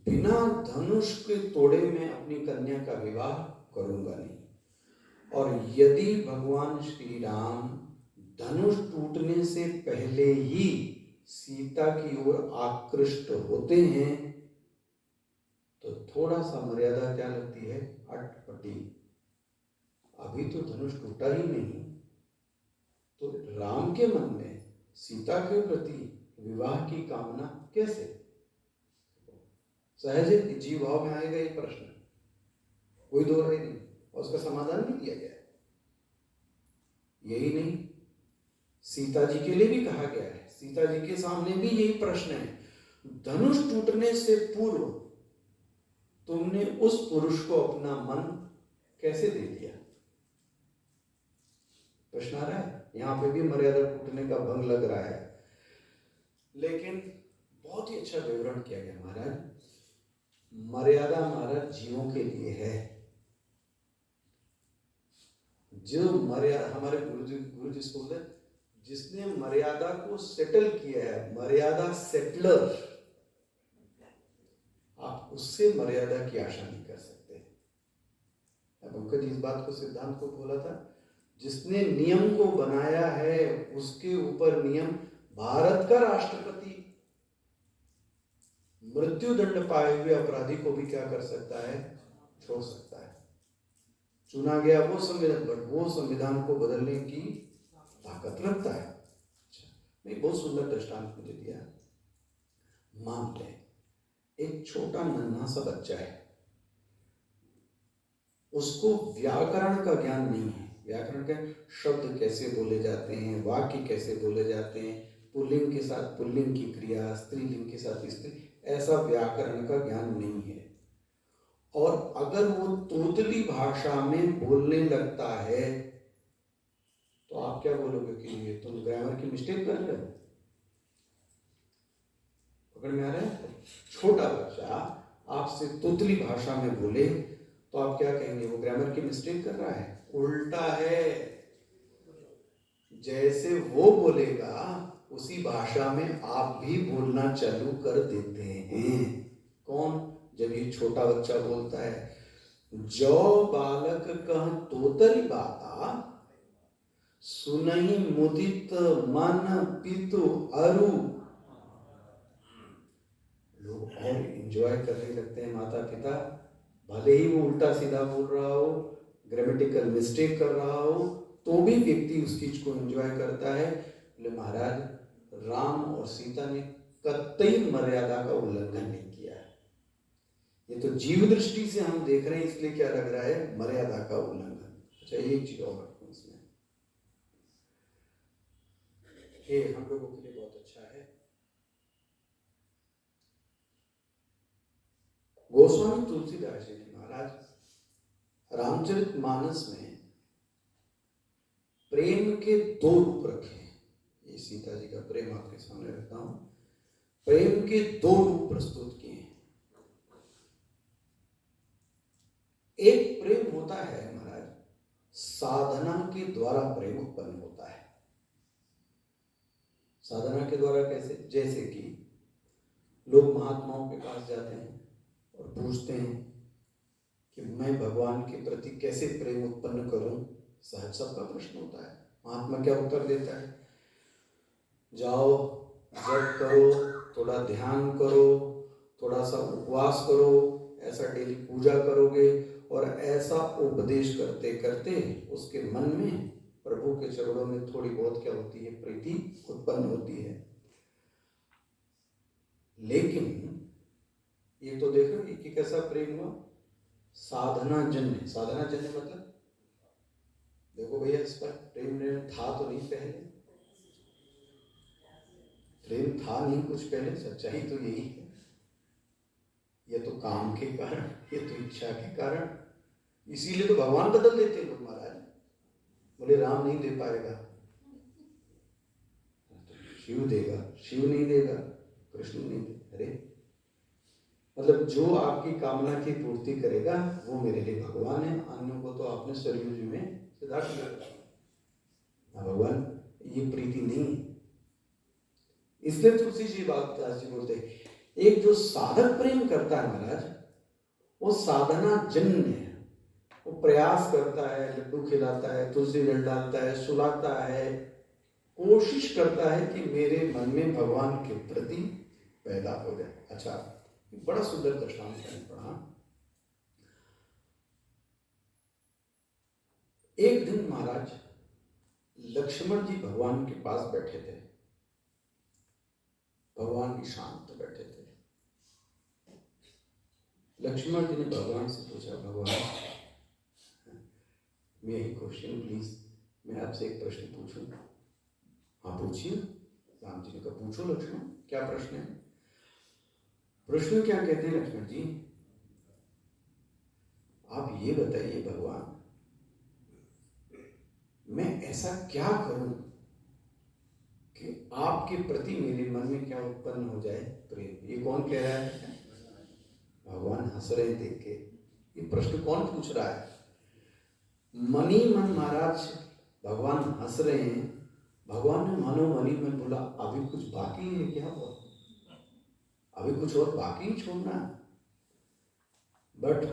बिना धनुष के तोड़े में अपनी कन्या का विवाह करूंगा नहीं। और यदि भगवान श्री राम धनुष टूटने से पहले ही सीता की ओर आकृष्ट होते हैं तो थोड़ा सा मर्यादा क्या लगती है, अटपटी। अभी तो धनुष टूटा ही नहीं, तो राम के मन में सीता के प्रति विवाह की कामना कैसे? सहज है, जीव भाव में आएगा ये प्रश्न, कोई दो राय नहीं, और उसका समाधान भी दिया गया है। यही नहीं, सीता जी के लिए भी कहा गया है, सीता जी के सामने भी यही प्रश्न है, धनुष टूटने से पूर्व तुमने उस पुरुष को अपना मन कैसे दे दिया? प्रश्न आ रहा है। यहां पे भी मर्यादा टूटने का भंग लग रहा है, लेकिन बहुत ही अच्छा विवरण किया गया महाराज। मर्यादा महाराज जीवों के लिए है। जो मर्यादा, हमारे गुरुजी बोलते हैं, जिसने मर्यादा को सेटल किया है, मर्यादा सेटलर, आप उससे मर्यादा की आशा नहीं कर सकते। पंकज इस बात को, सिद्धांत को बोला था, जिसने नियम को बनाया है उसके ऊपर नियम। भारत का राष्ट्रपति मृत्यु दंड पाए हुए अपराधी को भी क्या कर सकता है, छोड़ सकता है। चुना गया वो संविधान, बट वो संविधान को बदलने की ताकत रखता है। नहीं, बहुत सुंदर दृष्टांत मुझे दिया। मान लें एक छोटा नन्हा सा बच्चा है, उसको व्याकरण का ज्ञान नहीं है। व्याकरण के शब्द कैसे बोले जाते हैं, वाक्य कैसे बोले जाते हैं, पुल्लिंग के साथ पुल्लिंग की क्रिया, स्त्रीलिंग के साथ स्त्री, ऐसा व्याकरण का ज्ञान नहीं है। और अगर वो तोतली भाषा में बोलने लगता है तो आप क्या बोलोगे कि ये तुम ग्रामर की मिस्टेक कर रहे हो? पकड़ में आ रहा है? छोटा बच्चा आपसे तोतली भाषा में बोले तो आप क्या कहेंगे, वो ग्रामर की मिस्टेक कर रहा है? उल्टा है, जैसे वो बोलेगा उसी भाषा में आप भी बोलना चालू कर देते हैं। कौन? जब ये छोटा बच्चा बोलता है, जो बालक कह तोतली बाता, सुनहि मुदित मन पितु अरु। लोग और एंजॉय करने लगते हैं, माता पिता, भले ही वो उल्टा सीधा बोल रहा हो, ग्रामेटिकल मिस्टेक कर रहा हो, तो भी व्यक्ति उस चीज को एंजॉय करता है। बोले महाराज राम और सीता ने कतई मर्यादा का उल्लंघन नहीं किया है। ये तो जीव दृष्टि से हम देख रहे हैं, इसलिए क्या लग रहा है, मर्यादा का उल्लंघन। अच्छा, एक चीज और रखो इसमें, ये हम लोगों के लिए बहुत अच्छा है। गोस्वामी तुलसीदास जी ने महाराज रामचरितमानस में प्रेम के दो रूप रखे हैं। ये सीता जी का प्रेम आपके सामने रखता हूं। प्रेम के दो रूप प्रस्तुत किए हैं। एक प्रेम होता है महाराज, साधना के द्वारा प्रेम उत्पन्न होता है। साधना के द्वारा कैसे? जैसे कि लोग महात्माओं के पास जाते हैं और पूछते हैं कि मैं भगवान के प्रति कैसे प्रेम उत्पन्न करूं। सहज सबका प्रश्न होता है। महात्मा क्या उत्तर देता है? जाओ, जप करो, थोड़ा ध्यान करो, थोड़ा सा उपवास करो, ऐसा डेली पूजा करोगे और ऐसा उपदेश करते करते उसके मन में प्रभु के चरणों में थोड़ी बहुत क्या होती है? प्रीति उत्पन्न होती है। लेकिन ये तो देखो कि कैसा प्रेम हुआ, साधना जन्य। साधना जन्य मतलब देखो भैया, इस पर प्रेम था तो नहीं पहले, प्रेम था नहीं कुछ पहले। सच्चाई तो यही है। ये तो काम के कारण, ये तो इच्छा के कारण, इसीलिए तो भगवान बदल देते लोग महाराज। बोले राम नहीं दे पाएगा शिव देगा, शिव नहीं देगा कृष्ण नहीं देगा। अरे मतलब जो आपकी कामना की पूर्ति करेगा वो मेरे लिए भगवान है। अन्यों को तो आपने सरयुज में सिद्धा किया। भगवान ये प्रीति नहीं। इसलिए तुलसी जी बात जी बोलते हैं, एक जो साधक प्रेम करता है महाराज, वो साधना जन्य है। वो प्रयास करता है, लड्डू खिलाता है, तुलसी जल डालता है, सुलाता है, कोशिश करता है कि मेरे मन में भगवान के प्रति पैदा हो जाए। अच्छा, बड़ा सुंदर दृष्टांत मैंने पढ़ा। एक दिन महाराज लक्ष्मण जी भगवान के पास बैठे थे, भगवान की शांत बैठे थे। लक्ष्मण जी ने भगवान से पूछा, भगवान मैं एक क्वेश्चन प्लीज, मैं आपसे एक प्रश्न पूछूं? हाँ पूछिए। राम जी ने कहा पूछो लक्ष्मण, क्या प्रश्न है? प्रश्न क्या कहते हैं लक्ष्मण जी? आप ये बताइए भगवान, मैं ऐसा क्या करूं कि आपके प्रति मेरे मन में क्या उत्पन्न हो जाए? प्रेम। ये कौन कह रहा है? भगवान हंस रहे देख के। ये प्रश्न कौन पूछ रहा है? मनी मन महाराज भगवान हंस रहे हैं। भगवान ने मानो मनी मन बोला, अभी कुछ बाकी है क्या? हुआ अभी कुछ और बाकी छोड़ना। बट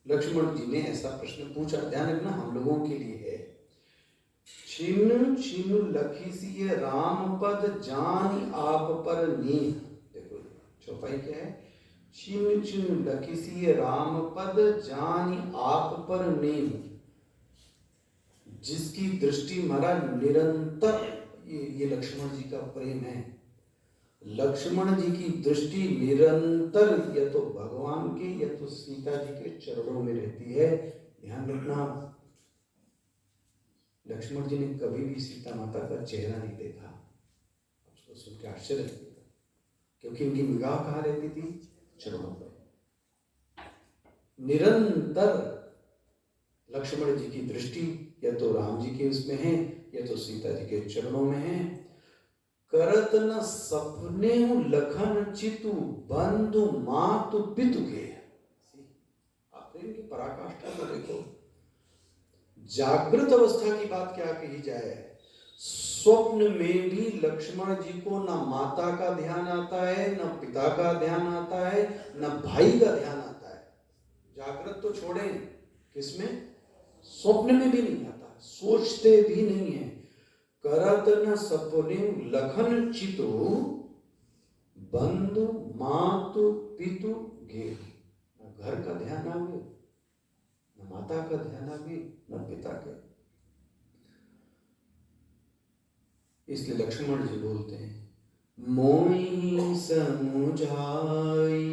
लक्ष्मण जी ने ऐसा प्रश्न पूछा, ध्यान रखना हम लोगों के लिए है। छिनु छिनु लखी सी राम पद जान आप पर नीह। देखो चौपाई क्या है? छिनु छिनु लखी सी राम पद जान आप पर नीह। जिसकी दृष्टि महाराज निरंतर, ये लक्ष्मण जी का प्रेम है। लक्ष्मण जी की दृष्टि निरंतर या तो भगवान के या तो सीता जी के चरणों में रहती है। ध्यान रखना, लक्ष्मण जी ने कभी भी सीता माता का चेहरा नहीं देखा। उसको सुन के आश्चर्य लगेगा, क्योंकि इनकी निगाह कहाँ रहती थी? चरणों पर। निरंतर लक्ष्मण जी की दृष्टि या तो राम जी के उसमें है या तो सीता जी के चरणों में है। करत न सपने लखन चितु बंधु मातु पितु के। आप इनकी पराकाष्ठा को देखो। जागृत अवस्था की बात क्या कही जाए, स्वप्न में भी लक्ष्मण जी को न माता का ध्यान आता है, न पिता का ध्यान आता है, न भाई का ध्यान आता है। जागृत तो छोड़े, किसमें? स्वप्न में भी नहीं आता, सोचते भी नहीं है। करत न सपने लखन चितो बंधु मातु पितु गे। न घर का ध्यान आवे, न माता का ध्यान आवे, न पिता के। इसलिए लक्ष्मण जी बोलते हैं, मोहि समुझाई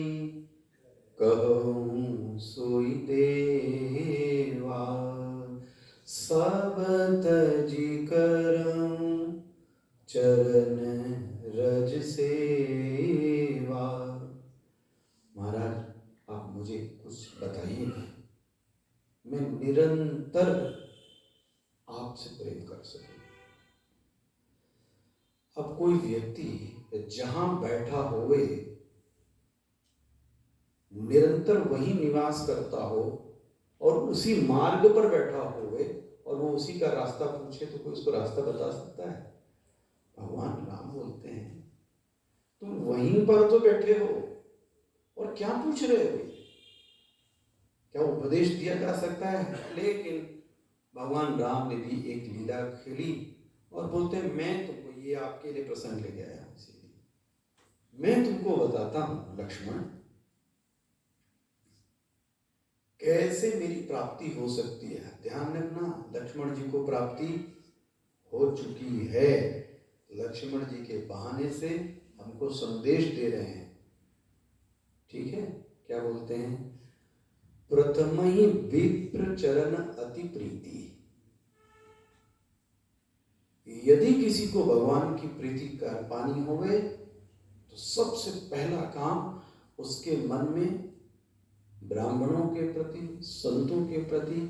कहूँ सोई देवा, सब तजी करऊं चरण रज सेवा। महाराज आप मुझे कुछ बताइए, मैं निरंतर आपसे प्रेम कर सकूं। अब कोई व्यक्ति कि जहां बैठा होवे निरंतर वही निवास करता हो और उसी मार्ग पर बैठा होवे और वो उसी का रास्ता पूछे तो कोई उसको रास्ता बता सकता है? भगवान राम बोलते हैं तुम वहीं पर तो बैठे हो और क्या पूछ रहे हो? क्या उपदेश दिया जा सकता है? लेकिन भगवान राम ने भी एक लीला खेली और बोलते हैं मैं तुमको ये आपके लिए प्रसंग लेके आया हूं, इसीलिए मैं तुमको बताता हूं लक्ष्मण कैसे मेरी प्राप्ति हो सकती है। ध्यान रखना, लक्ष्मण जी को प्राप्ति हो चुकी है। लक्ष्मण जी के बहाने से हमको संदेश दे रहे हैं। ठीक है, क्या बोलते हैं? प्रथम ही विप्र चरण अति प्रीति। यदि किसी को भगवान की प्रीति कर पानी होवे तो सबसे पहला काम उसके मन में ब्राह्मणों के प्रति, संतों के प्रति,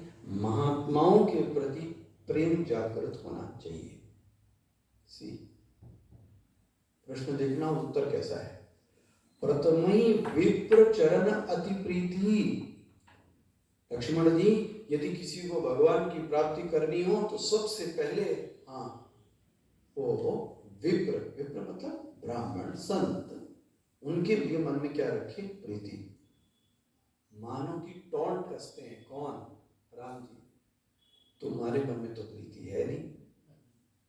महात्माओं के प्रति प्रेम जागृत होना चाहिए। सी प्रश्न देखना, उत्तर कैसा है? प्रथमई विप्र चरण अति प्रीति। लक्ष्मण जी, यदि किसी को भगवान की प्राप्ति करनी हो तो सबसे पहले वो विप्र, विप्र मतलब ब्राह्मण, संत, उनके लिए मन में क्या रखे? प्रीति। मानो की टॉन्ट कसते हैं। कौन? राम जी। तुम्हारे मन में तो प्रीति है नहीं।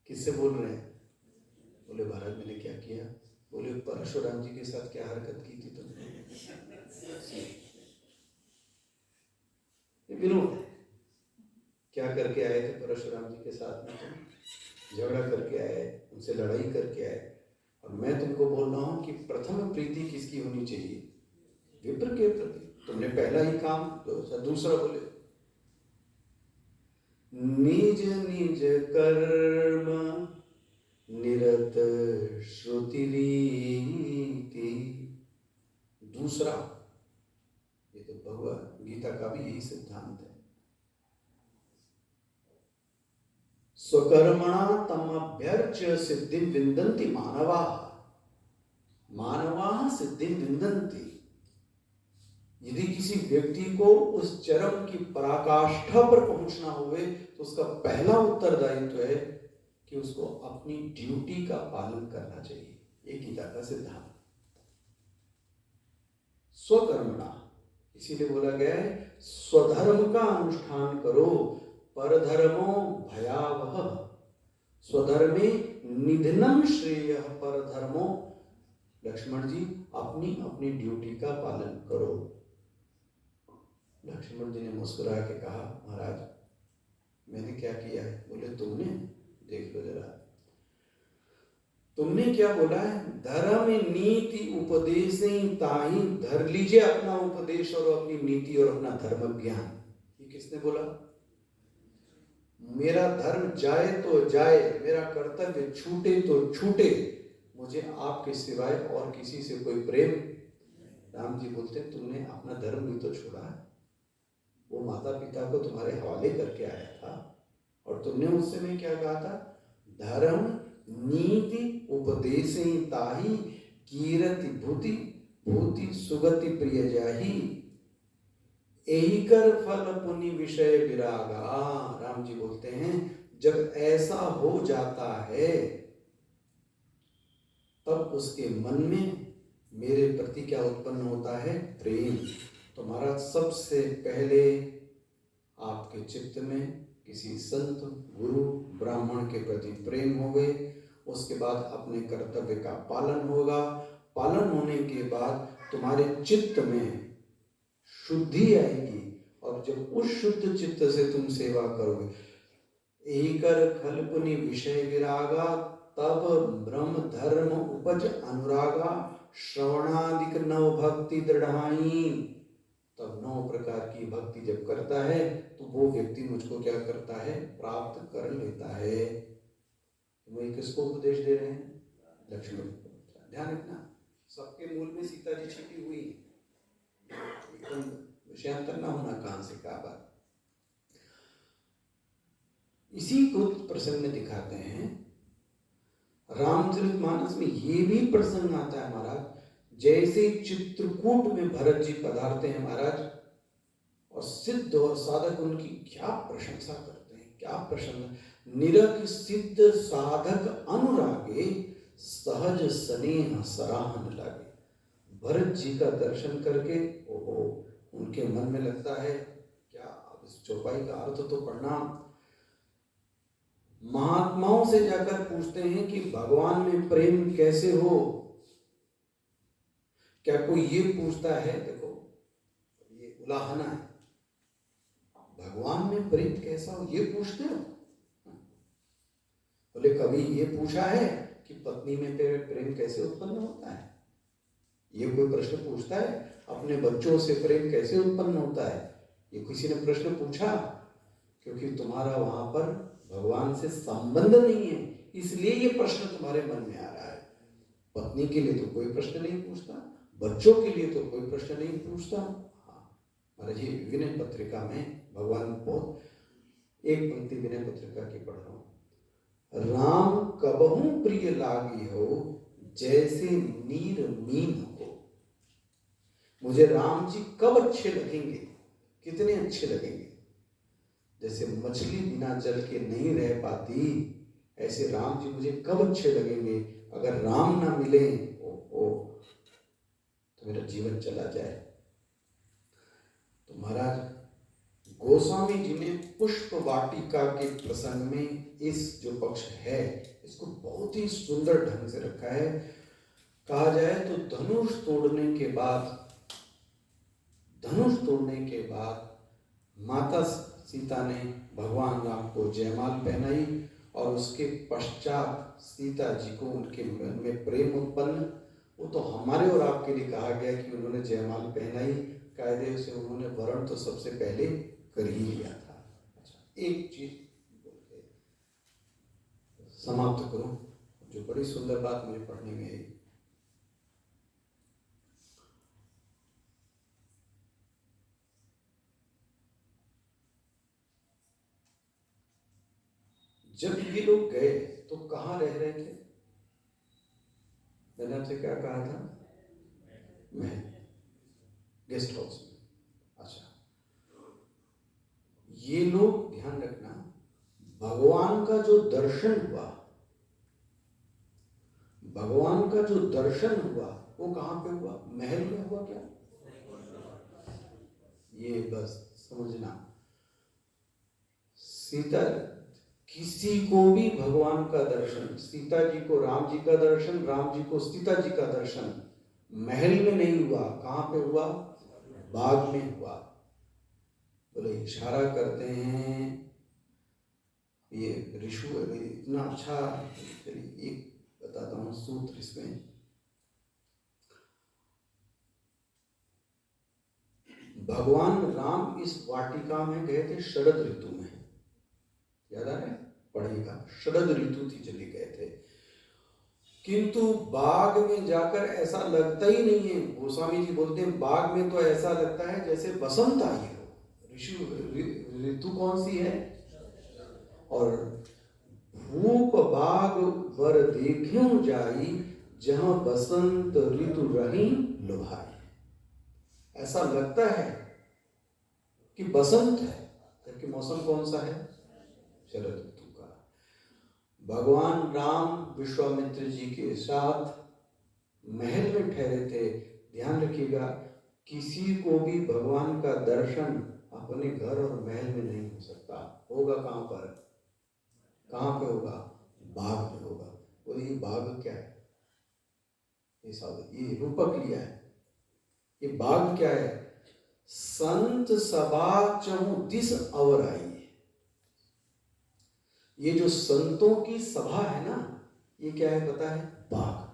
किससे बोल रहे हैं? बोले महाराज मैंने क्या किया? बोले परशुराम जी के साथ क्या हरकत की थी तुमने? विनोद क्या करके आए थे परशुराम जी के साथ में? तुम झगड़ा करके आए, उनसे लड़ाई करके आए। और मैं तुमको बोल रहा हूं कि प्रथम प्रीति किसकी होनी चाहिए? विप्र के प्रति। तुमने पहला ही काम, दूसरा बोले निज निज कर्म निरत श्रुति रीति। दूसरा, ये तो भगवत गीता का भी यही सिद्धांत है। स्वकर्मणा तमभ्यर्च्य सिद्धि विन्दन्ति मानवा। मानवा सिद्धि विन्दन्ति। यदि किसी व्यक्ति को उस चरम की पराकाष्ठा पर पहुंचना हुए तो उसका पहला उत्तरदायित्व है कि उसको अपनी ड्यूटी का पालन करना चाहिए। ये गीता का सिद्धांत। स्वकर्मणा, इसीलिए बोला गया है स्वधर्म का अनुष्ठान करो, परधर्मो भयावह। स्वधर्मे निधनम श्रेय परधर्मो। लक्ष्मण जी, अपनी अपनी ड्यूटी का पालन करो। लक्ष्मण जी ने मुस्कुरा के कहा महाराज मैंने क्या किया है? बोले तुमने, देख लो जरा, तुमने क्या बोला है? धर्म नीति उपदेश ताही। धर लीजिए अपना उपदेश और अपनी नीति और अपना धर्म ज्ञान। ये किसने बोला? मेरा धर्म जाए तो जाए, मेरा कर्तव्य छूटे तो छूटे, मुझे आपके सिवाय और किसी से कोई प्रेम। राम जी बोलते तुमने अपना धर्म भी तो छोड़ा है। वो माता पिता को तुम्हारे हवाले करके आया था और तुमने उस समय क्या कहा था? धर्म नीति उपदेश ताही कीरति भूति भूति सुगति प्रिय जाही। यही कर फल पुनि विषय विरागा। राम जी बोलते हैं जब ऐसा हो जाता है तब उसके मन में मेरे प्रति क्या उत्पन्न होता है? प्रेम। तो महाराज सबसे पहले आपके चित्त में किसी संत, गुरु, ब्राह्मण के प्रति प्रेम हो गए। उसके बाद अपने कर्तव्य का पालन होगा। पालन होने के बाद तुम्हारे चित्त में शुद्धि आएगी और जब उस शुद्ध चित्त से तुम सेवा करोगे, एकर खल पुनि विषय विरागा, तब ब्रह्म धर्म उपज अनुरागा, श्रवणादिक नव भक्ति दृढ़ाई। तब 9 प्रकार की भक्ति जब करता है तो वो व्यक्ति मुझको क्या करता है? प्राप्त कर लेता है। वही किसको उपदेश दे रहे हैं? लक्ष्मण को। ध्यान रखना, सबके मूल में सीता जी छिपी हुई है, एकदम विषयांतर ना होना कान से का बात। इसी को प्रसंग में दिखाते हैं। रामचरितमानस में ये भी प्रसंग आता है महाराज, जैसे चित्रकूट में भरत जी पधारते हैं महाराज, और सिद्ध और साधक उनकी क्या प्रशंसा करते हैं, क्या प्रशंसा। निरख सिद्ध साधक अनुरागे, सहज स्नेह सराहन लागे। भरत जी का दर्शन करके ओहो, उनके मन में लगता है क्या, अब इस चौपाई का अर्थ तो पढ़ना। महात्माओं से जाकर पूछते हैं कि भगवान में प्रेम कैसे हो। क्या कोई ये पूछता है, देखो ये उलाहना है, भगवान में प्रेम कैसा हो ये पूछते हो? बोले कभी ये पूछा है कि पत्नी में प्रेम कैसे उत्पन्न होता है? ये कोई प्रश्न पूछता है? अपने बच्चों से प्रेम कैसे उत्पन्न होता है, ये किसी ने प्रश्न पूछा? क्योंकि तुम्हारा वहां पर भगवान से संबंध नहीं है, इसलिए ये प्रश्न तुम्हारे मन में आ रहा है। पत्नी के लिए तो कोई प्रश्न नहीं पूछता, बच्चों के लिए तो कोई प्रश्न नहीं पूछता। महाराज जी विनय पत्रिका में भगवान बहुत, एक पंक्ति विनय पत्रिका की पढ़ रहा हूं, राम कबहू प्रिय लागी हो, जैसे नीर मीन हो। मुझे राम जी कब अच्छे लगेंगे, कितने अच्छे लगेंगे, जैसे मछली बिना जल के नहीं रह पाती, ऐसे राम जी मुझे कब अच्छे लगेंगे। अगर राम ना मिले तो मेरा जीवन चला जाए। तो महाराज गोस्वामी जी ने पुष्प वाटिका के प्रसंग में इस जो पक्ष है इसको बहुत ही सुंदर ढंग से रखा है। कहा जाए तो धनुष तोड़ने के बाद माता सीता ने भगवान राम को जयमाल पहनाई, और उसके पश्चात सीता जी को उनके मन में प्रेम उत्पन्न। वो तो हमारे और आपके लिए कहा गया कि उन्होंने जयमाल पहनाई, कायदे से उन्होंने वरण तो सबसे पहले कर ही लिया था। अच्छा, एक चीज बोल के समाप्त करूं, जो बड़ी सुंदर बात मुझे पढ़ने में आई। जब ये लोग गए तो कहाँ रह रहे थे? मैंने आपसे क्या कहा था? महल, गेस्ट हाउस में। अच्छा, ये लोग ध्यान रखना, भगवान का जो दर्शन हुआ वो कहाँ पे हुआ? महल में हुआ क्या? ये बस समझना, सीता किसी को भी भगवान का दर्शन, सीता जी को राम जी का दर्शन, राम जी को सीता जी का दर्शन महल में नहीं हुआ। कहाँ पे हुआ? बाग में हुआ। बोले इशारा करते हैं ये ऋषु, इतना अच्छा। चलिए एक बताता हूँ सूत्र इसमें। भगवान राम इस वाटिका में गए थे शरद ऋतु में, याद आ रहा है? पढ़ेगा, शरद ऋतु थी, चले गए थे। किंतु बाग में जाकर ऐसा लगता ही नहीं है। गोस्वामी जी बोलते हैं बाग में तो ऐसा लगता है जैसे बसंत आई हो। ऋतु कौन सी है? और भूप बाग वर देखूं जाई, जहां बसंत ऋतु रही लुभाई। ऐसा लगता है कि बसंत है, जबकि मौसम कौन सा है? शरद ऋतु का। भगवान राम विश्वामित्र जी के साथ महल में ठहरे थे। ध्यान रखिएगा, किसी को भी भगवान का दर्शन अपने घर और महल में नहीं हो सकता। होगा कहाँ पर? कहाँ पे होगा? बाग में होगा। और ये बाग क्या है? ये रूपक लिया है। ये बाग क्या है? संत सभा चहु दिस अवर आई। ये जो संतों की सभा है ना, ये क्या है पता है? बाग।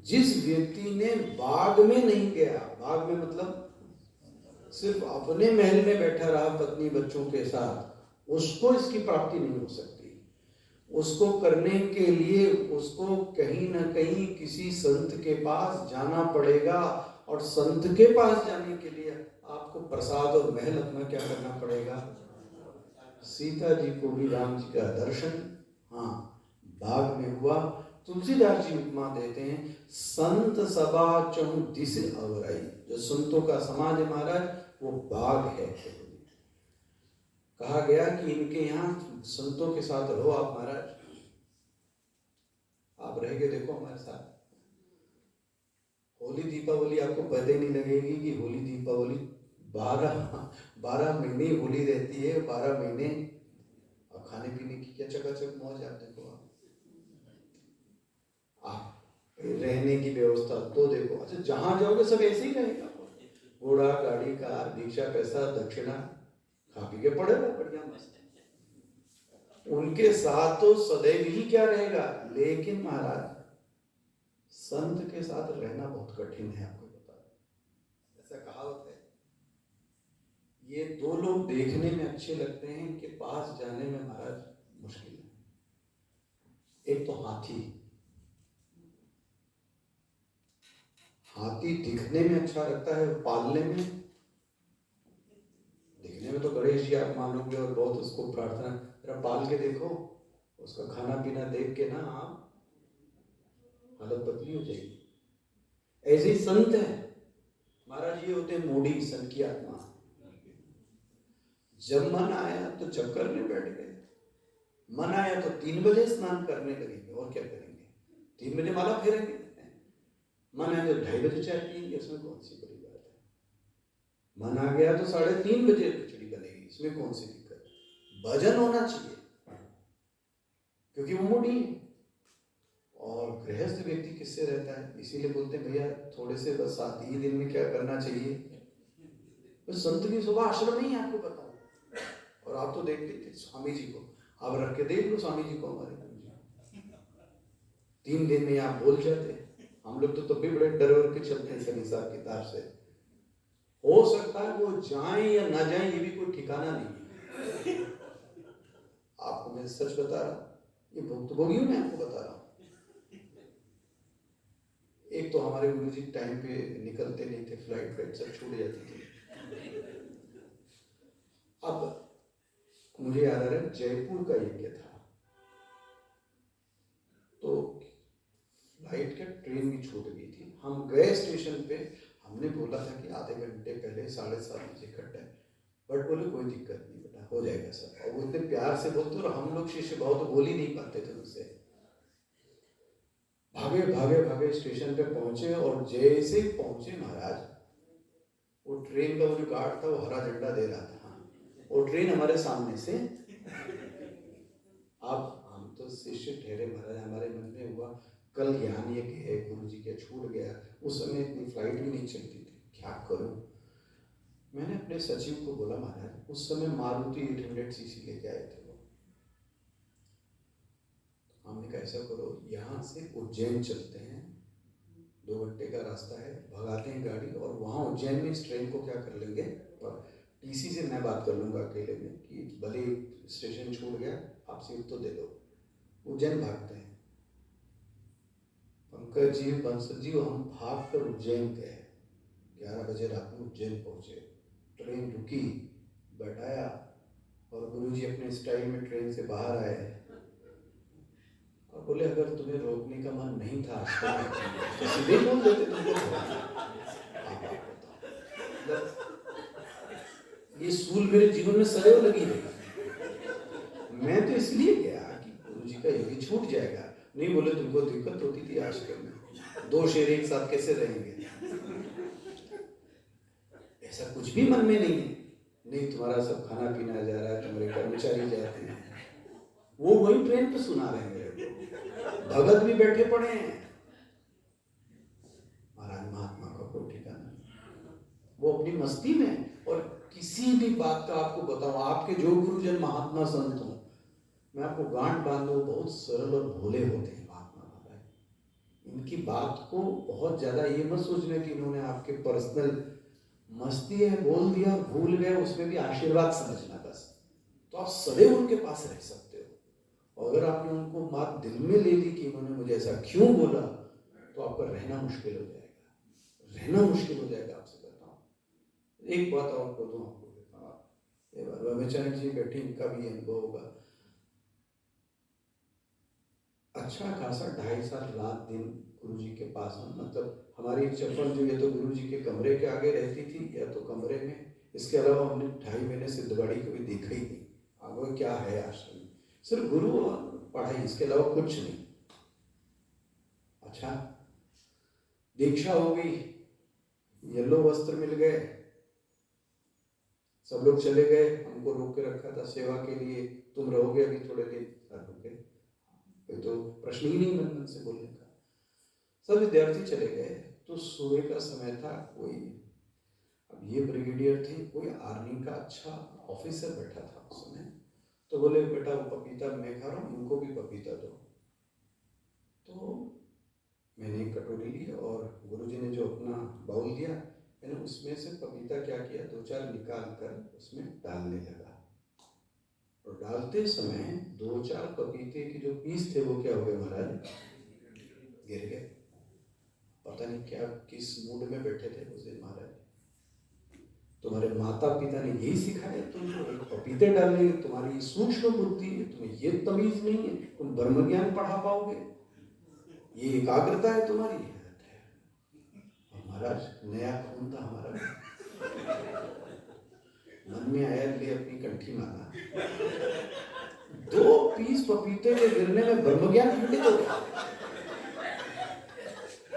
जिस व्यक्ति ने बाग में नहीं गया, बाग में मतलब सिर्फ अपने महल में बैठा रहा पत्नी बच्चों के साथ, उसको इसकी प्राप्ति नहीं हो सकती। उसको करने के लिए उसको कहीं ना कहीं किसी संत के पास जाना पड़ेगा, और संत के पास जाने के लिए आपको प्रसाद और महल अपना क्या करना पड़ेगा? सीता जी को भी राम जी का दर्शन, हाँ, बाग में हुआ। तुलसीदास जी उपमा देते हैं, संत सभा चहु दिस अवराई। जो संतों का समाज है महाराज, वो बाग है। कहा गया कि इनके यहाँ संतों के साथ रहो आप महाराज। आप रह के देखो हमारे साथ। होली दीपावली आपको पता ही नहीं लगेगी कि होली दीपावली 12 महीने होली रहती है, 12 महीने। और खाने पीने की क्या चकाचक मौज। आप देखो, आप रहने की व्यवस्था तो देखो। अच्छा, जहां जाओगे सब ऐसे ही रहेगा। घोड़ा, गाड़ी, कार, भिक्षा, पैसा, दक्षिणा, खा पी के पड़े रहो बढ़िया मस्त। उनके साथ तो सदैव ही क्या रहेगा। लेकिन महाराज, संत के साथ रहना बहुत कठिन है, आपको बता। ऐसा कहावत है, ये दो लोग देखने में अच्छे लगते हैं, इनके पास जाने में महाराज मुश्किल है। एक तो हाथी। हाथी दिखने में अच्छा लगता है, पालने में, दिखने में तो गणेश जी आप मानोगे और बहुत उसको प्रार्थना, जरा पाल के देखो, उसका खाना पीना देख के ना आप हालत बदली हो जाएगी। ऐसे ही संत है महाराज, ये होते हैं मूढ़ी संत की आत्मा। जब मन आया तो जब करने बैठ गए, मन आया तो 3 बजे स्नान करने लगेंगे, और क्या करेंगे, 3 बजे माला फेरेंगे। मन आया तो 2:30 बजे चाय पियेंगे, उसमें कौन सी बड़ी बात है। मन आ गया तो 3:30 बजे खिचड़ी बनेगी, इसमें कौन सी दिक्कत। भजन होना चाहिए, क्योंकि वो मूढ़ी है। और गृहस्थ व्यक्ति किससे रहता है, इसीलिए बोलते हैं भैया थोड़े से बस 7 ही दिन में क्या करना चाहिए। तो संत की सुबह आश्रम ही आपको बताओ। और आप तो देखते थे स्वामी जी को, आप रख के देख लो स्वामी जी को, हमारे 3 दिन में आप बोल जाते। हम लोग तो तब भी बड़े डर वर के चलते हैं शनि साहब किताब से। हो सकता है वो जाएं या ना जाएं, ये भी कोई ठिकाना नहीं है। आपको मैं सच बता रहा हूँ, ये भुक्तभोगी मैं आपको बता रहा हूँ। एक तो हमारे गुरु जी टाइम पे निकलते नहीं थे, फ्लाइट सब छूट जाती थी। अब मुझे याद आ रहा है, जयपुर का यज्ञ था, तो फ्लाइट का ट्रेन भी छूट गई थी। हम गए स्टेशन पे, हमने बोला था कि आधे घंटे पहले 7:30 बजे कट है, बट बोले कोई दिक्कत नहीं बेटा, हो जाएगा सब। और वो इतने प्यार से बोलते, और हम लोग शिष्य भाव तो बोल ही नहीं पाते थे उनसे। भागे भागे भागे स्टेशन पे पहुंचे, और जैसे पहुंचे महाराज, वो ट्रेन का वो जो गार्ड था वो हरा झंडा दे रहा था, और ट्रेन हमारे सामने से। अब हम तो शिष्य ठहरे महाराज, हमारे मन में हुआ कल ज्ञान ये कि है गुरु जी के छूट गया। उस समय इतनी फ्लाइट भी नहीं चलती थी, क्या करूं। मैंने अपने सचिव को बोला, महाराज उस समय मारुति 800 सीसी लेके आए थे वो। हमने कहा ऐसा करो, यहाँ से उज्जैन चलते हैं, 2 घंटे का रास्ता है, भगाते हैं गाड़ी, और वहाँ उज्जैन में इस ट्रेन को क्या कर लेंगे, पर टीसी से मैं बात कर लूँगा अकेले में कि भले स्टेशन छूट गया, आप सीट तो दे दो। उज्जैन भागते हैं, पंकज जी, बंसल जी, हम भाग कर उज्जैन गए। 11 बजे रात में उज्जैन पहुँचे, ट्रेन रुकी, बैठाया, और गुरुजी अपने स्टाइल में ट्रेन से बाहर आए और बोले अगर तुम्हें रोकने का मन नहीं था तो सीधे बोल देते तुमको। ये सूल मेरे जीवन में सदैव लगी रही। मैं तो इसलिए गया कि गुरुजी का यज्ञ छूट जाएगा, नहीं बोले तुमको दिक्कत होती थी आश्रम में, 2 शेर एक साथ कैसे रहेंगे। ऐसा कुछ भी मन में नहीं है, नहीं तुम्हारा सब खाना पीना जा रहा है, तुम्हारे कर्मचारी जाते हैं, वो वही ट्रेन पे सुना रहे हैं मेरे को, भगत भी बैठे पड़े हैं। महाराज महात्मा का कोई ठिकाना नहीं, वो अपनी मस्ती में। और किसी भी बात का आपको बताऊं, आपके जो गुरुजन महात्मा संत हो, मैं आपको गांठ बांध दूं, बहुत सरल और भोले होते हैं महात्मा महाराज। इनकी बात को बहुत ज्यादा ये मत सोचना कि इन्होंने आपके पर्सनल मस्ती है बोल दिया और भूल गए, उसमें भी आशीर्वाद समझना बस, तो आप सदैव उनके पास रह सकते हो। और अगर आपने उनको बात दिल में ले ली कि उन्होंने मुझे ऐसा क्यों बोला, तो आपका रहना मुश्किल हो जाएगा, रहना मुश्किल हो जाएगा। आपसे कहता हूँ एक बात और बोलूँ आपको, रविचरण जी बैठे, इनका भी अनुभव होगा। अच्छा खासा 2.5 साल रात दिन गुरु जी के पास हम, मतलब हमारी चप्पल जो है तो गुरु जी के कमरे के आगे रहती थी या तो कमरे में, इसके अलावा हमने 2.5 महीने सिद्धबाड़ी कभी देखा ही नहीं। आगे क्या है आश्रम में, सिर्फ गुरु और पढ़ाई, इसके अलावा कुछ नहीं। अच्छा, दीक्षा हो गई, येलो वस्त्र मिल गए, सब लोग चले गए, हमको रोक के रखा था सेवा के लिए, तुम रहोगे अभी थोड़े दिन, रुके, कोई तो प्रश्न ही नहीं मन से बोलने का। सब विद्यार्थी चले गए, तो सुबह का समय था, कोई अब ये ब्रिगेडियर थे, कोई आर्मी का अच्छा ऑफिसर बैठा था उस समय, तो बोले बेटा वो पपीता मैं खा रहा हूँ, इनको भी पपीता दो। तो मैंने एक कटोरी ली और गुरुजी ने जो अपना बाउल दिया, मैंने उसमें से पपीता क्या किया, 2-4 निकाल कर उसमें डालने लगा, और डालते समय 2-4 पपीते के जो पीस थे वो क्या हो गए महाराज, गिर गए। पता नहीं क्या किस मूड में बैठे थे उस दिन महाराज। तुम्हारे माता पिता ने यही सिखाया तुमको, पपीते डालने, तुम्हारी सूक्ष्म बुद्धि है, तुम्हें ये तमीज नहीं है, तुम ब्रह्म ज्ञान पढ़ा पाओगे, ये एकाग्रता है तुम्हारी। महाराज नया खून था हमारा, मन में आया, ले अपनी कंठी मारा, 2 पीस पपीते के गिरने में ब्रह्म ज्ञान खंडित हो गया।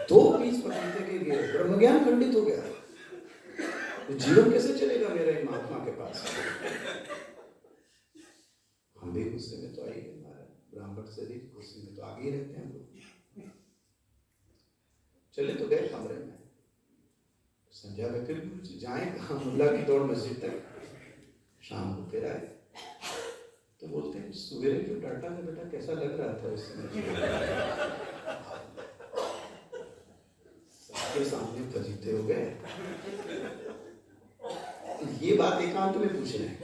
2 पीस पपीते के गिरे, ब्रह्म ज्ञान खंडित हो गया। तो जीवन कैसे चलेगा मेरा महात्मा के पास? हम भी गुस्से में तो आएंगे, हमारा ब्राह्मण शरीर गुस्से में तो आगे ही रहते हैं हम लोग। चले तो गए कमरे में, संध्या में फिर जाए कहाँ, मुल्ला की दौड़ मस्जिद तक, शाम को फिर आए, तो बोलते हैं सवेरे क्यों डांटा था बेटा, कैसा लग रहा था उस समय? सबके सामने फजीते हो गए, ये बात एकांत में पूछ रहे हैं।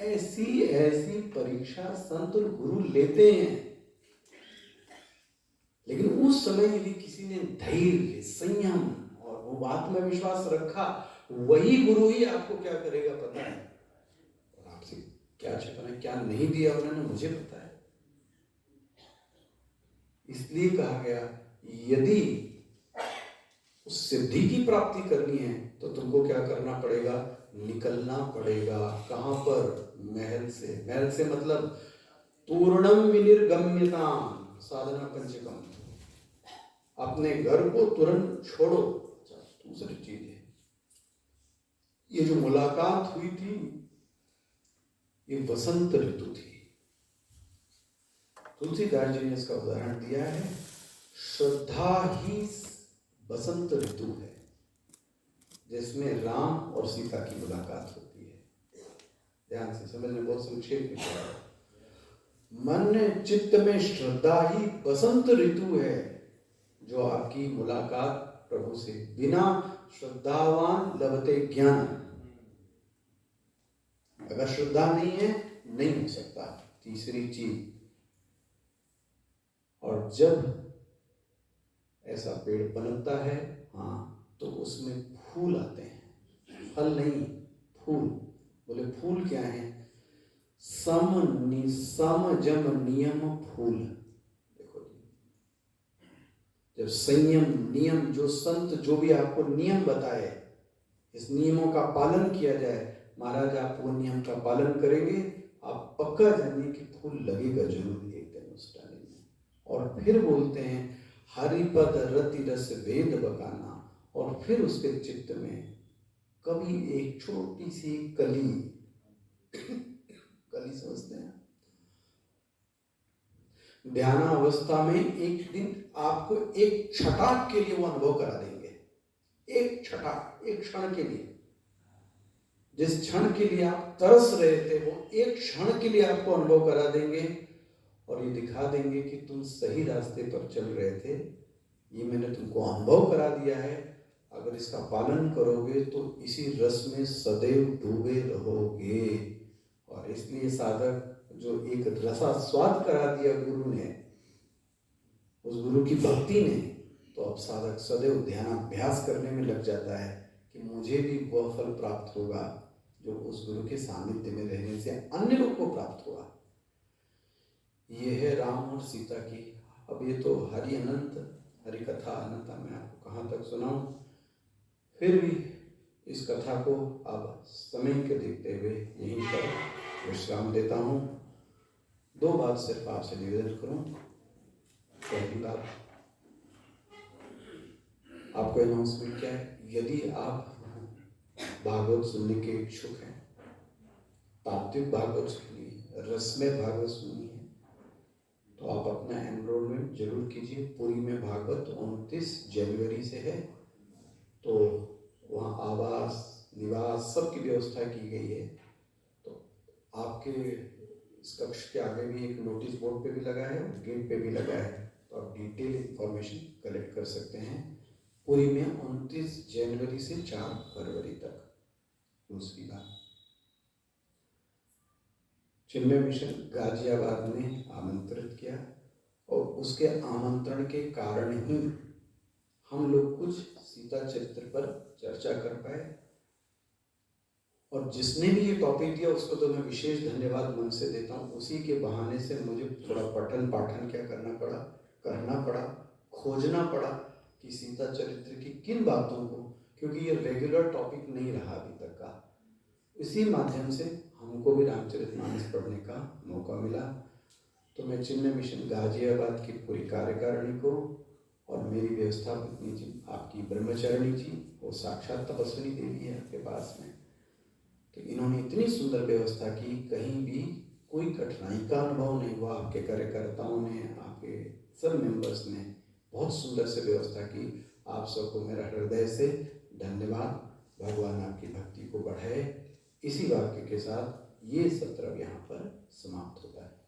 ऐसी ऐसी परीक्षा संत और गुरु लेते हैं, लेकिन उस समय यदि किसी ने धैर्य, संयम और वो आत्मविश्वास रखा, वही गुरु ही आपको क्या करेगा पता है, और आपसे क्या छिपाना क्या नहीं दिया उन्होंने मुझे पता है। इसलिए कहा गया यदि उस सिद्धि की प्राप्ति करनी है तो तुमको क्या करना पड़ेगा, निकलना पड़ेगा। कहां पर? महल से। महल से मतलब तूर्णम विनिर्गम्यताम साधना पंचकम, अपने घर को तुरंत छोड़ो। दूसरी चीज है, ये जो मुलाकात हुई थी ये वसंत ऋतु थी। तुलसीदास जी ने इसका उदाहरण दिया है, श्रद्धा ही बसंत ऋतु है जिसमें राम और सीता की मुलाकात होती है। ध्यान से समझने, बहुत संक्षेप में कहा, मन चित्त में श्रद्धा ही बसंत ऋतु है जो आपकी मुलाकात प्रभु से, बिना श्रद्धावान लभते ज्ञान। अगर श्रद्धा नहीं है नहीं हो सकता। तीसरी चीज, और जब ऐसा पेड़ बनता है तो उसमें फूल आते हैं, फल नहीं फूल। बोले फूल क्या है? सम जम नियम फूल। देखो जी, जब संयम नियम, जो संत जो भी आपको नियम बताए, इस नियमों का पालन किया जाए, महाराज आप वो नियम का पालन करेंगे, आप पक्का जानिए कि फूल लगेगा जरूर एक दिन उस टाइम में। और फिर बोलते हैं हरिपद रति रस वेद बकाना, और फिर उसके चित्त में कभी एक छोटी सी कली कली समझते हैं, ध्यान अवस्था में एक दिन आपको एक छटाक के लिए वो अनुभव करा देंगे। एक छटाक, एक क्षण के लिए, जिस क्षण के लिए आप तरस रहे थे वो एक क्षण के लिए आपको अनुभव करा देंगे, और ये दिखा देंगे कि तुम सही रास्ते पर चल रहे थे, ये मैंने तुमको अनुभव करा दिया है। अगर इसका पालन करोगे तो इसी रस में सदैव डूबे रहोगे। और इसलिए साधक जो एक रसा स्वाद करा दिया गुरु ने, उस गुरु की भक्ति ने, तो अब साधक सदैव ध्यानाभ्यास करने में लग जाता है कि मुझे भी वह फल प्राप्त होगा जो उस गुरु के सानिध्य में रहने से अन्य लोग को प्राप्त हुआ। ये है राम और सीता की। अब ये तो हरि अनंत, हरि कथा अनंत, मैं आपको कहाँ तक सुनाऊं। फिर भी इस कथा को अब समय के देखते हुए यहीं पर विश्राम देता हूँ। दो बात सिर्फ आपसे निवेदन करूं। पहली बात, आपको अनाउंसमेंट क्या है, यदि आप भागवत सुनने के इच्छुक हैं, तात्विक भागवत सुनिए, रसमय भागवत सुनिए, तो आप अपना एनरोलमेंट जरूर कीजिए। पुरी में भागवत 29 जनवरी से है, तो वहाँ आवास निवास सबकी व्यवस्था की गई है। तो आपके इस कक्ष के आगे भी एक नोटिस बोर्ड पे भी लगा है, गेट पे भी लगा है, तो आप डिटेल इंफॉर्मेशन कलेक्ट कर सकते हैं। पुरी में 29 जनवरी से 4 फरवरी तक। दूसरी बात, चिन्मय मिशन गाजियाबाद ने आमंत्रित किया और उसके आमंत्रण के कारण ही हम लोग कुछ सीता चरित्र पर चर्चा कर पाए। और जिसने भी ये टॉपिक दिया उसको तो मैं विशेष धन्यवाद मन से देता हूँ। उसी के बहाने से मुझे थोड़ा पठन पाठन क्या करना पड़ा, खोजना पड़ा कि सीता चरित्र की किन बातों को, क्योंकि ये रेगुलर टॉपिक नहीं रहा अभी तक का। इसी माध्यम से हमको भी रामचरितमानस पढ़ने का मौका मिला। तो मैं चिन्मय मिशन गाजियाबाद की पूरी कार्यकारिणी को और मेरी व्यवस्थापक जी, आपकी ब्रह्मचारिणी जी, वो साक्षात तपस्विनी देवी है आपके पास में, तो इन्होंने इतनी सुंदर व्यवस्था की, कहीं भी कोई कठिनाई का अनुभव नहीं हुआ। आपके कार्यकर्ताओं ने, आपके सब मेंबर्स ने बहुत सुंदर से व्यवस्था की। आप सबको मेरा हृदय से धन्यवाद। भगवान आपकी भक्ति को बढ़ाए। इसी वाक्य के साथ ये सत्र यहाँ पर समाप्त होता है।